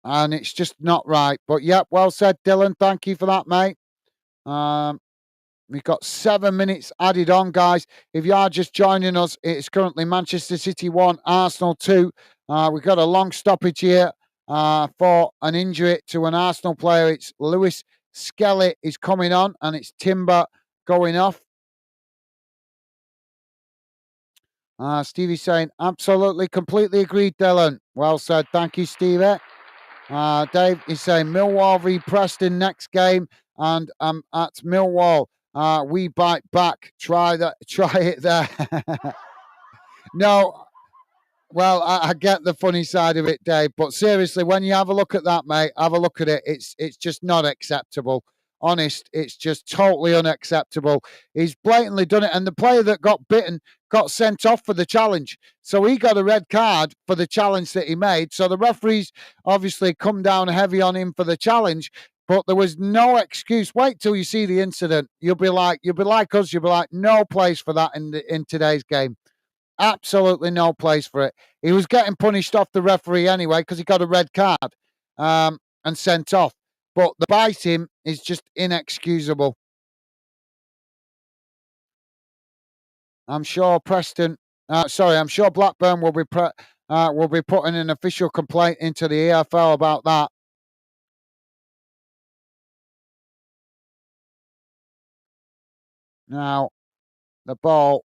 and it's just not right. But yeah, well said, Dylan. Thank you for that, mate. We've got 7 minutes added on, guys. If you are just joining us, it's currently Manchester City 1, Arsenal 2. We've got a long stoppage here for an injury to an Arsenal player. It's Lewis Skelly is coming on, and it's Timber going off. Stevie's saying, absolutely, completely agreed, Dylan. Well said. Thank you, Stevie. Dave is saying, Millwall v Preston next game, and at Millwall. We bite back. Try it there. No, well, I get the funny side of it, Dave, but seriously, when you have a look at that, mate, have a look at it. It's just not acceptable. Honest, it's just totally unacceptable. He's blatantly done it, and the player that got bitten got sent off for the challenge. So he got a red card for the challenge that he made. So the referees obviously come down heavy on him for the challenge, but there was no excuse. Wait till you see the incident. You'll be like us. You'll be like, no place for that in today's game. Absolutely no place for it. He was getting punished off the referee anyway because he got a red card and sent off. But the biting is just inexcusable. I'm sure I'm sure Blackburn will be putting an official complaint into the EFL about that. Now, the ball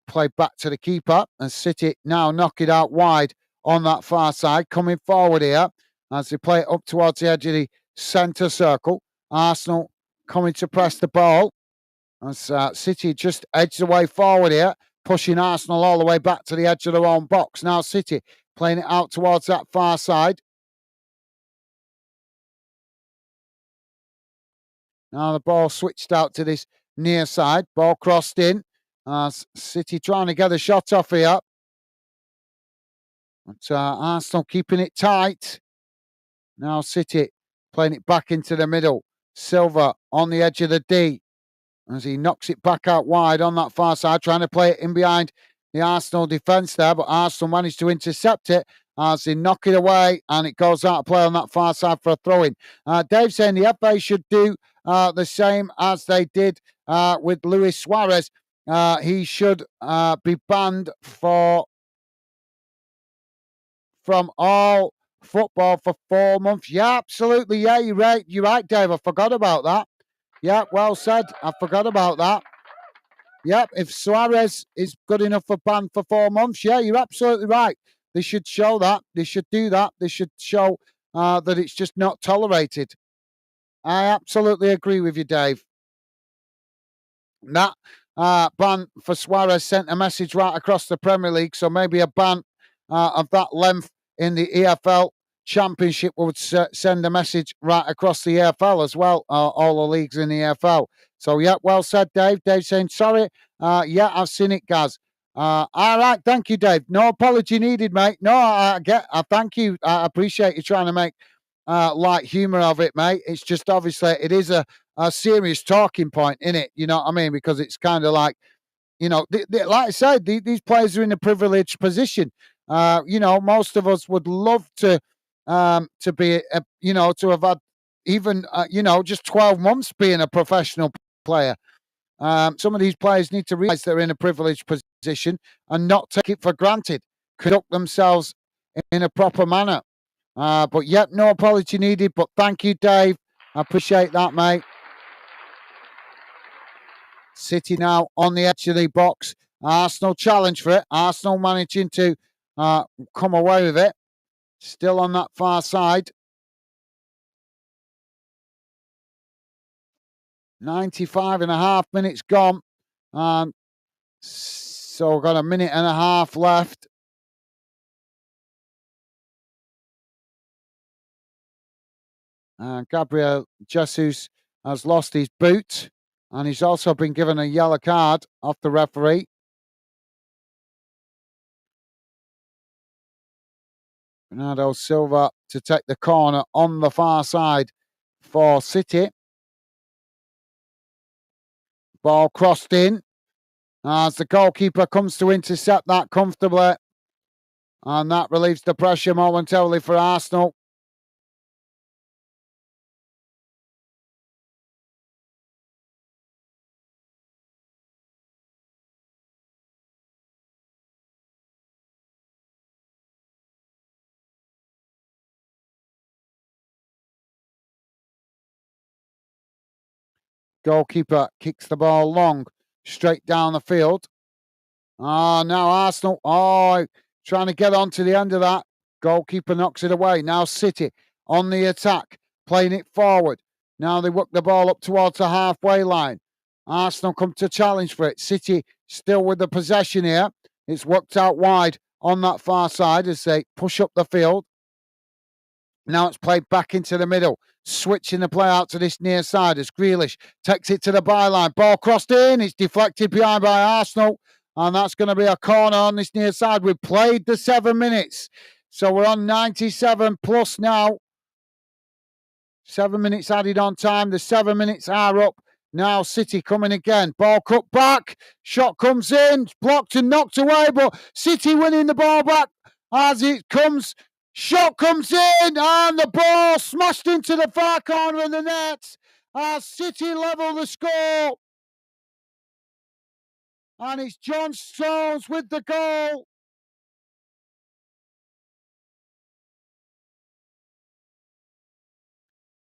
played back to the keeper, and City now knock it out wide on that far side, coming forward here as they play it up towards the edge of the centre circle. Arsenal coming to press the ball as City just edge the way forward here, pushing Arsenal all the way back to the edge of their own box. Now City playing it out towards that far side. Now the ball switched out to this near side. Ball crossed in. City trying to get a shot off here. But Arsenal keeping it tight. Now City playing it back into the middle. Silva on the edge of the D as he knocks it back out wide on that far side, trying to play it in behind the Arsenal defence there. But Arsenal managed to intercept it as they knock it away, and it goes out of play on that far side for a throw-in. Dave saying the FA should do the same as they did with Luis Suarez. He should be banned from all football for 4 months. Yeah, absolutely. Yeah, you're right. You're right, Dave. I forgot about that. Yeah, well said. I forgot about that. Yep, if Suarez is good enough for ban for 4 months, yeah, you're absolutely right. They should show that. They should do that. They should show that it's just not tolerated. I absolutely agree with you, Dave. That ban for Suarez sent a message right across the Premier League, so maybe a ban of that length in the EFL Championship would send a message right across the EFL as well, all the leagues in the EFL. So, yeah, well said, Dave. Dave saying, sorry. Yeah, I've seen it, Gaz. All right, thank you, Dave. No apology needed, mate. No, I thank you. I appreciate you trying to make light humour of it, mate. It's just obviously it is a serious talking point, in it. You know what I mean? Because it's kind of like, like I said, these players are in a privileged position. Most of us would love to be, to have had even just 12 months being a professional player. Some of these players need to realise they're in a privileged position and not take it for granted, conduct themselves in a proper manner. But yep, no apology needed. But thank you, Dave. I appreciate that, mate. City now on the edge of the box. Arsenal challenge for it. Arsenal managing to come away with it. Still on that far side. 95 and a half minutes gone. So we've got a minute and a half left. Gabriel Jesus has lost his boot, and he's also been given a yellow card off the referee. Bernardo Silva to take the corner on the far side for City. Ball crossed in as the goalkeeper comes to intercept that comfortably, and that relieves the pressure momentarily for Arsenal. Goalkeeper kicks the ball long, straight down the field. Now Arsenal, trying to get on to the end of that. Goalkeeper knocks it away. Now City on the attack, playing it forward. Now they work the ball up towards the halfway line. Arsenal come to challenge for it. City still with the possession here. It's worked out wide on that far side as they push up the field. Now it's played back into the middle, switching the play out to this near side as Grealish takes it to the byline. Ball crossed in, it's deflected behind by Arsenal, and that's going to be a corner on this near side. We've played the 7 minutes, so we're on 97 plus now. 7 minutes added on time. The 7 minutes are up. Now City coming again. Ball cut back. Shot comes in. Blocked and knocked away, but City winning the ball back as it comes. Shot comes in, and the ball smashed into the far corner of the net as City level the score. And it's John Stones with the goal.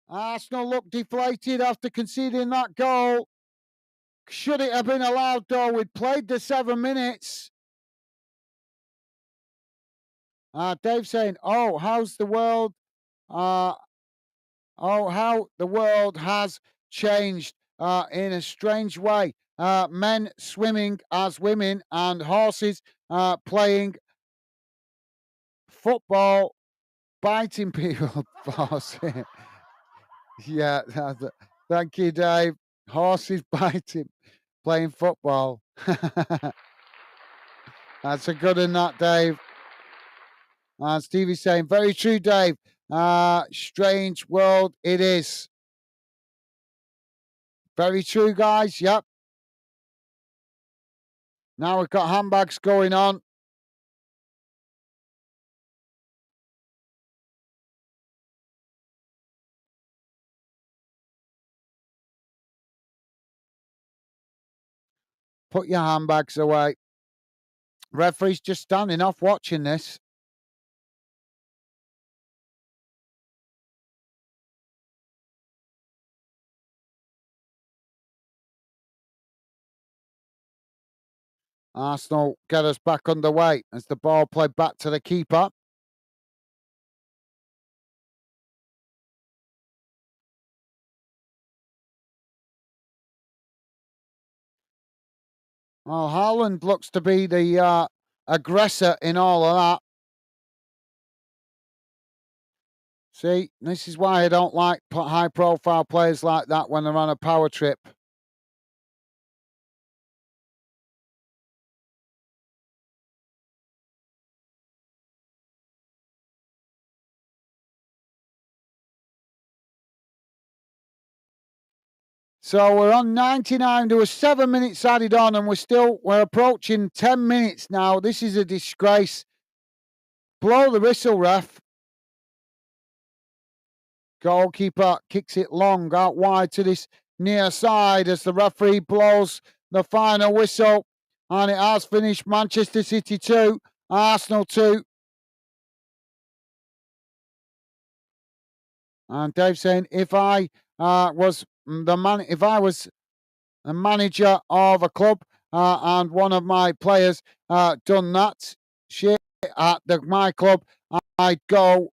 Arsenal look deflated after conceding that goal. Should it have been allowed, though? We'd played the 7 minutes. Dave saying, how's the world? How the world has changed in a strange way. Men swimming as women and horses playing football, biting people. Yeah, thank you, Dave. Horses biting, playing football. That's a good one, that, Dave. And Stevie's saying, very true, Dave. Strange world it is. Very true, guys. Yep. Now we've got handbags going on. Put your handbags away. Referee's just standing off watching this. Arsenal get us back underway as the ball played back to the keeper. Well, Haaland looks to be the aggressor in all of that. See, this is why I don't like high-profile players like that when they're on a power trip. So we're on 99. There was 7 minutes added on, and we're approaching 10 minutes now. This is a disgrace. Blow the whistle, ref. Goalkeeper kicks it long out wide to this near side as the referee blows the final whistle. And it has finished Manchester City 2, Arsenal 2. And Dave saying, if I was a manager of a club and one of my players done that shit at my club, I'd go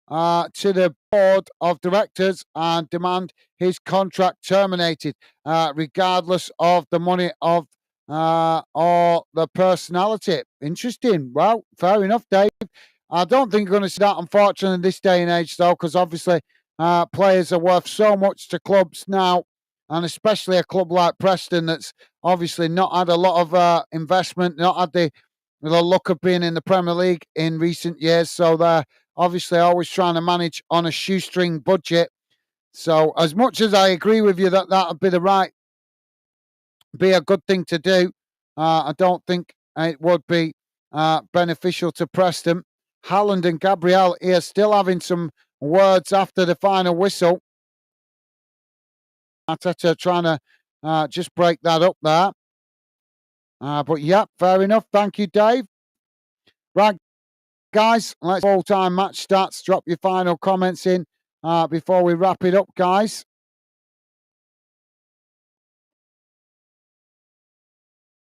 to the board of directors and demand his contract terminated, regardless of the money of or the personality. Interesting. Well, fair enough, Dave. I don't think you're going to see that, unfortunately, in this day and age, though, because obviously players are worth so much to clubs now, and especially a club like Preston that's obviously not had a lot of investment, not had the luck of being in the Premier League in recent years. So they're obviously always trying to manage on a shoestring budget. So as much as I agree with you that that would be a good thing to do, I don't think it would be beneficial to Preston. Haaland and Gabriel here still having some words after the final whistle. Arteta trying to just break that up there. But yeah, fair enough. Thank you, Dave. Right, guys, let's full-time match stats. Drop your final comments in before we wrap it up, guys.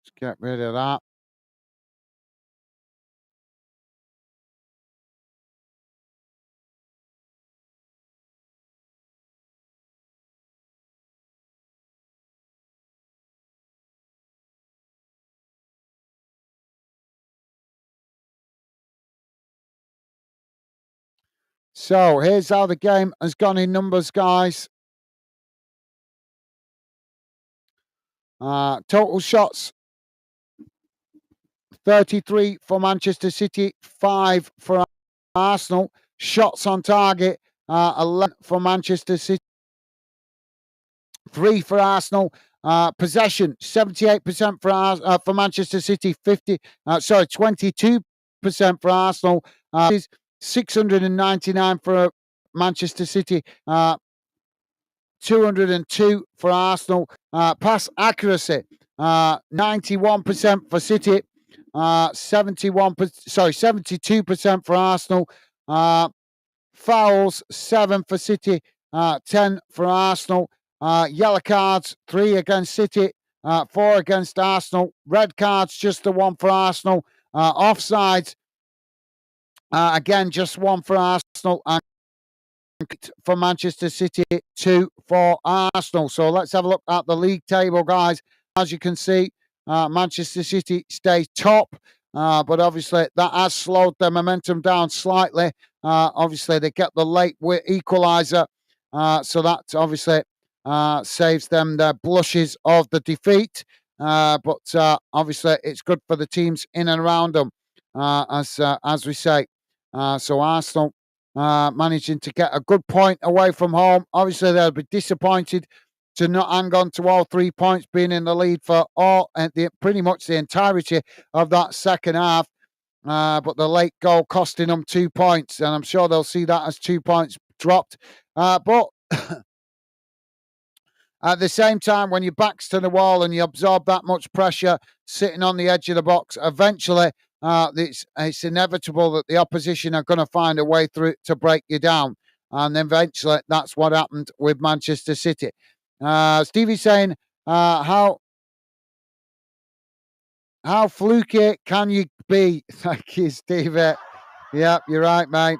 Let's get rid of that. So here's how the game has gone in numbers, guys. Total shots, 33 for Manchester City, 5 for Arsenal. Shots on target, 11 for Manchester City, 3 for Arsenal. Possession, 78% for Manchester City, 22% for Arsenal. 699 for Manchester City, 202 for Arsenal. Pass accuracy, 91% for City, 72% for Arsenal. Fouls, 7 for City, 10 for Arsenal. Yellow cards, 3 against City, 4 against Arsenal. Red cards, just the 1 for Arsenal. Offsides, again, just 1 for Arsenal. And for Manchester City, 2 for Arsenal. So let's have a look at the league table, guys. As you can see, Manchester City stays top, but obviously that has slowed their momentum down slightly. Obviously, they get the late equalizer, so that obviously saves them their blushes of the defeat. But obviously, it's good for the teams in and around them, as we say. So Arsenal managing to get a good point away from home. Obviously, they'll be disappointed to not hang on to all 3 points, being in the lead for pretty much the entirety of that second half. But the late goal costing them 2 points, and I'm sure they'll see that as 2 points dropped. But at the same time, when your back's to the wall and you absorb that much pressure sitting on the edge of the box, eventually it's inevitable that the opposition are going to find a way through to break you down. And eventually, that's what happened with Manchester City. Stevie's saying, how fluky can you be? Thank you, Stevie. Yeah, you're right, mate.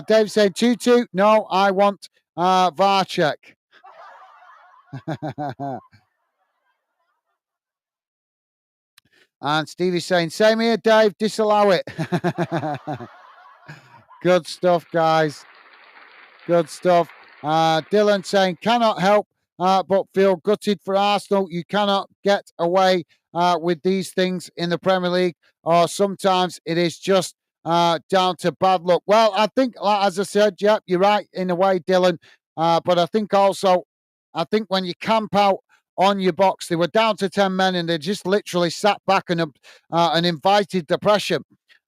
Dave said 2-2. No, I want VAR check. And Stevie's saying, same here, Dave, disallow it. Good stuff, guys. Good stuff. Dylan saying, cannot help but feel gutted for Arsenal. You cannot get away with these things in the Premier League, or sometimes it is just down to bad luck. Well, I think, as I said, yeah, you're right in a way, Dylan. But I think also, when you camp out on your box, they were down to 10 men and they just literally sat back and invited the pressure.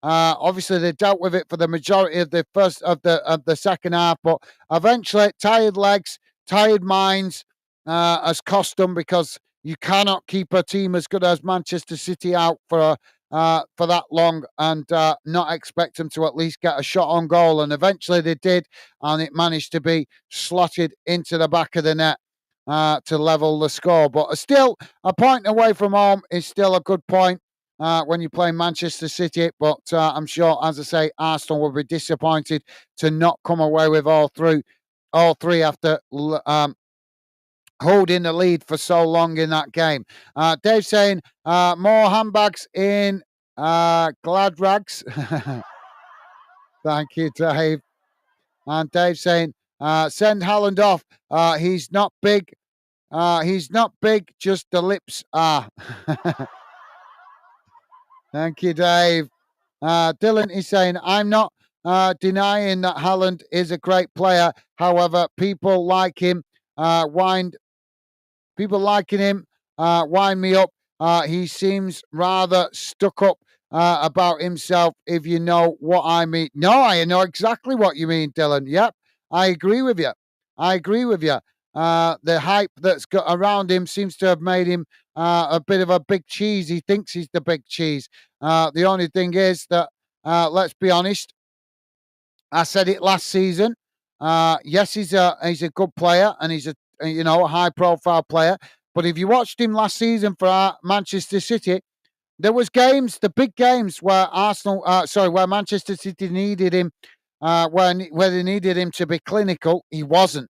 Obviously, they dealt with it for the majority of the second half, but eventually, tired legs, tired minds has cost them because you cannot keep a team as good as Manchester City out for that long and not expect them to at least get a shot on goal. And eventually, they did, and it managed to be slotted into the back of the net to level the score. But still, a point away from home is still a good point when you play Manchester City. But I'm sure, as I say, Arsenal will be disappointed to not come away with all three after holding the lead for so long in that game. Dave saying more handbags in glad rags. Thank you, Dave. And Dave saying send Haaland off. He's not big. He's not big. Just the lips are. Thank you, Dave. Dylan is saying, I'm not denying that Haaland is a great player. However, people like him, wind people liking him, wind me up. He seems rather stuck up about himself, if you know what I mean. No, I know exactly what you mean, Dylan. Yep, I agree with you. I agree with you. The hype that's got around him seems to have made him a bit of a big cheese. He thinks he's the big cheese. The only thing is that, let's be honest, I said it last season. Yes, he's a good player and he's a high profile player. But if you watched him last season for Manchester City, there was games, the big games where where Manchester City needed him, where they needed him to be clinical. He wasn't.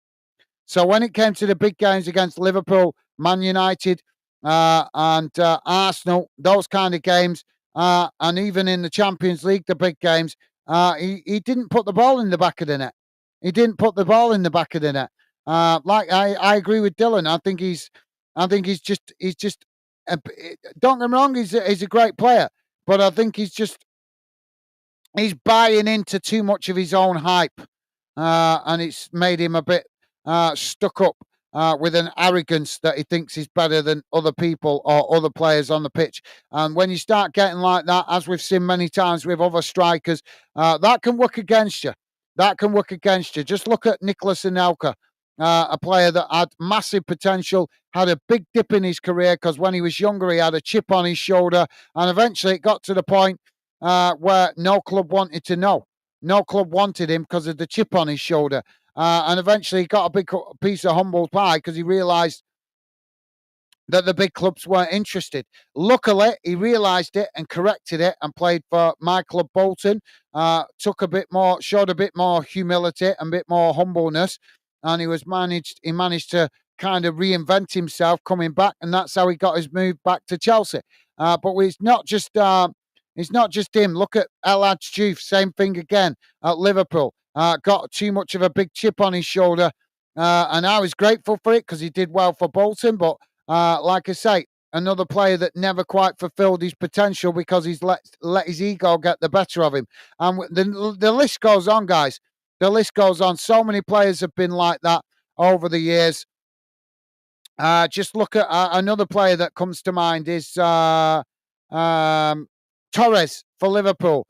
So when it came to the big games against Liverpool, Man United, and Arsenal, those kind of games, and even in the Champions League, the big games, he didn't put the ball in the back of the net. He didn't put the ball in the back of the net. I agree with Dylan. I think he's just. Don't get me wrong, he's a great player, but I think he's buying into too much of his own hype, and it's made him a bit stuck up with an arrogance that he thinks he's better than other people or other players on the pitch. And when you start getting like that, as we've seen many times with other strikers, that can work against you. That can work against you. Just look at Nicolas Anelka, a player that had massive potential, had a big dip in his career because when he was younger, he had a chip on his shoulder. And eventually it got to the point where no club wanted to know. No club wanted him because of the chip on his shoulder. And eventually he got a big piece of humble pie because he realised that the big clubs weren't interested. Luckily, he realised it and corrected it and played for my club, Bolton. Showed a bit more humility and a bit more humbleness, and he managed to kind of reinvent himself coming back, and that's how he got his move back to Chelsea. But it's not just him. Look at El Hadji Diouf, same thing again at Liverpool. Got too much of a big chip on his shoulder, and I was grateful for it because he did well for Bolton, but like I say, another player that never quite fulfilled his potential because he's let his ego get the better of him. And the list goes on, guys. The list goes on. So many players have been like that over the years. Just look at another player that comes to mind is Torres for Liverpool.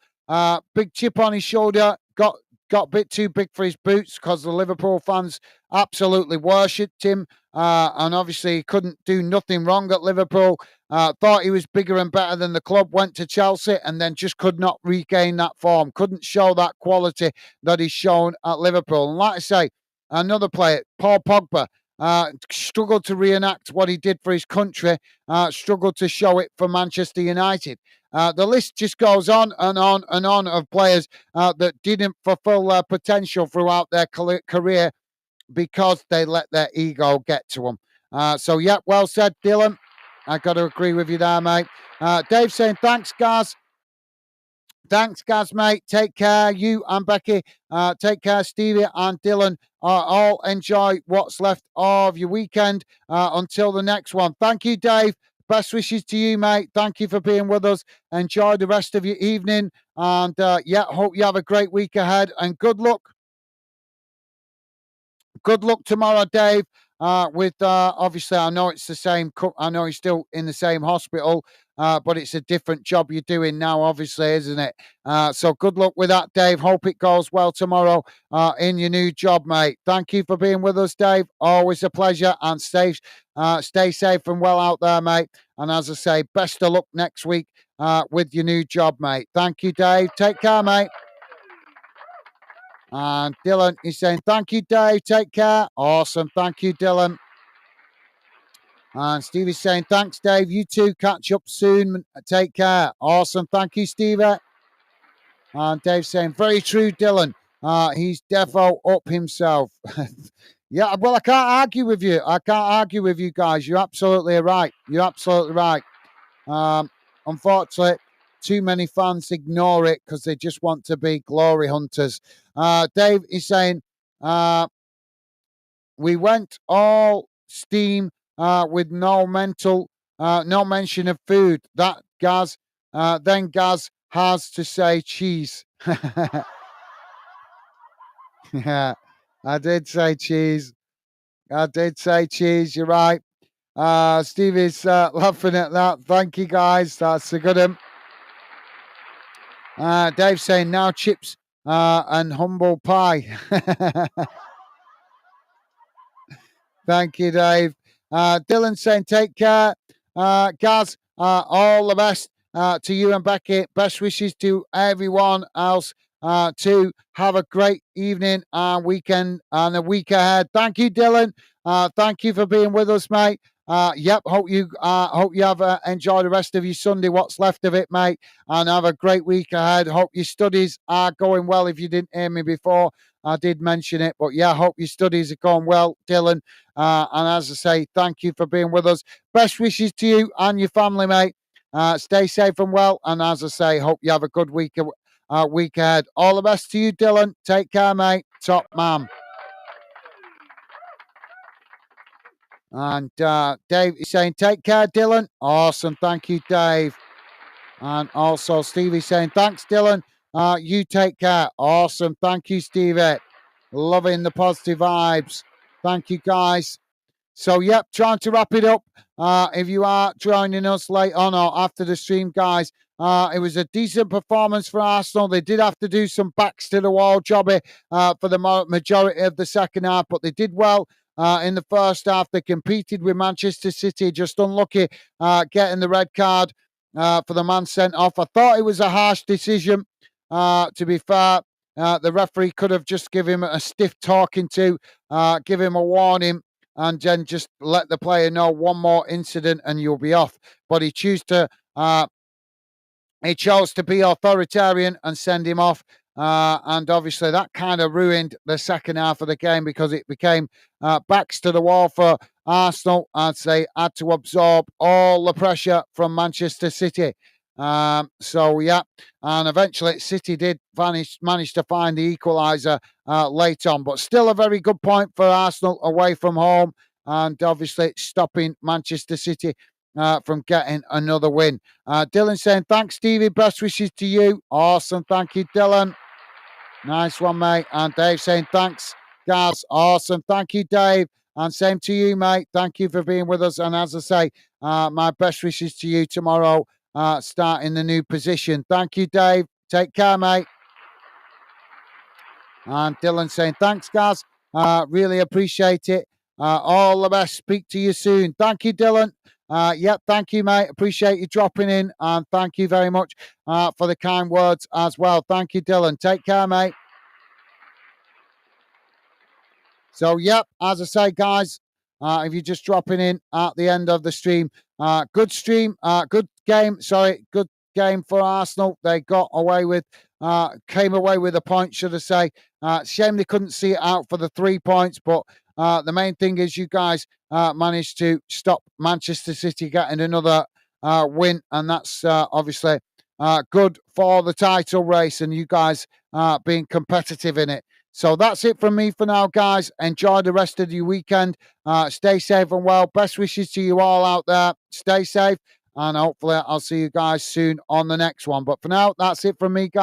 Big chip on his shoulder, got a bit too big for his boots because the Liverpool fans absolutely worshipped him. And obviously he couldn't do nothing wrong at Liverpool. Thought he was bigger and better than the club, went to Chelsea and then just could not regain that form. Couldn't show that quality that he's shown at Liverpool. And like I say, another player, Paul Pogba, struggled to reenact what he did for his country, struggled to show it for Manchester United. The list just goes on and on and on of players that didn't fulfill their potential throughout their career because they let their ego get to them. So, yeah, well said, Dylan. I got to agree with you there, mate. Dave saying, thanks, guys. Thanks, Gaz, mate. Take care. You and Becky. Take care, Stevie and Dylan. All enjoy what's left of your weekend until the next one. Thank you, Dave. Best wishes to you, mate. Thank you for being with us. Enjoy the rest of your evening. And hope you have a great week ahead. And good luck. Good luck tomorrow, Dave. with obviously, I know it's the same. I know he's still in the same hospital, but it's a different job you're doing now, obviously, isn't it? So good luck with that, Dave. Hope it goes well tomorrow in your new job, mate. Thank you for being with us, Dave. Always a pleasure, and stay safe and well out there, mate. And as I say, best of luck next week with your new job, mate. Thank you, Dave. Take care, mate. And Dylan is saying, thank you, Dave. Take care. Awesome. Thank you, Dylan. And Stevie's saying, thanks, Dave. You too. Catch up soon. Take care. Awesome. Thank you, Stevie. And Dave's saying, very true, Dylan. He's defo up himself. Yeah, well, I can't argue with you. I can't argue with you guys. You're absolutely right. You're absolutely right. Unfortunately, too many fans ignore it because they just want to be glory hunters. Dave is saying, we went all steam with no mention of food. That Gaz, then Gaz has to say cheese. Yeah, I did say cheese. I did say cheese. You're right. Stevie's laughing at that. Thank you, guys. That's a good one. Dave saying now chips and humble pie. Thank you, Dave. Dylan saying take care. Gaz, all the best to you and Becky. Best wishes to everyone else to have a great evening and weekend and a week ahead. Thank you, Dylan. Thank you for being with us, mate. Yep, hope you have enjoyed the rest of your Sunday, what's left of it, mate, and have a great week ahead. Hope your studies are going well. If you didn't hear me before, I did mention it, but yeah, hope your studies are going well, Dylan. And as I say, thank you for being with us. Best wishes to you and your family, mate. Stay safe and well, and as I say, hope you have a good week ahead. All the best to you, Dylan. Take care, mate. Top man. And Dave is saying, take care, Dylan. Awesome. Thank you, Dave. And also Stevie saying, thanks, Dylan. You take care. Awesome. Thank you, Stevie. Loving the positive vibes. Thank you, guys. So, yep, trying to wrap it up. If you are joining us late on or after the stream, guys, it was a decent performance for Arsenal. They did have to do some backs to the wall jobby for the majority of the second half, but they did well. In the first half, they competed with Manchester City, just unlucky getting the red card for the man sent off. I thought it was a harsh decision, to be fair. The referee could have just given him a stiff talking to, give him a warning, and then just let the player know one more incident and you'll be off. But he chose to be authoritarian and send him off. And obviously that kind of ruined the second half of the game because it became backs to the wall for Arsenal as they had to absorb all the pressure from Manchester City. So, yeah, and eventually City did manage to find the equaliser late on, but still a very good point for Arsenal away from home and obviously stopping Manchester City from getting another win. Dylan saying, thanks, Stevie. Best wishes to you. Awesome. Thank you, Dylan. Nice one, mate. And Dave saying, thanks, Gaz. Awesome. Thank you, Dave. And same to you, mate. Thank you for being with us. And as I say, my best wishes to you tomorrow, starting the new position. Thank you, Dave. Take care, mate. And Dylan saying, thanks, Gaz. Really appreciate it. All the best. Speak to you soon. Thank you, Dylan. Yep, thank you, mate. Appreciate you dropping in, and thank you very much for the kind words as well. Thank you, Dylan. Take care, mate. So, yep, as I say, guys, if you're just dropping in at the end of the stream, good game for Arsenal. They came away with a point, should I say. Shame they couldn't see it out for the 3 points, but the main thing is you guys managed to stop Manchester City getting another win, and that's obviously good for the title race and you guys being competitive in it. So that's it from me for now, guys. Enjoy the rest of your weekend. Stay safe and well. Best wishes to you all out there. Stay safe, and hopefully I'll see you guys soon on the next one. But for now, that's it from me, guys.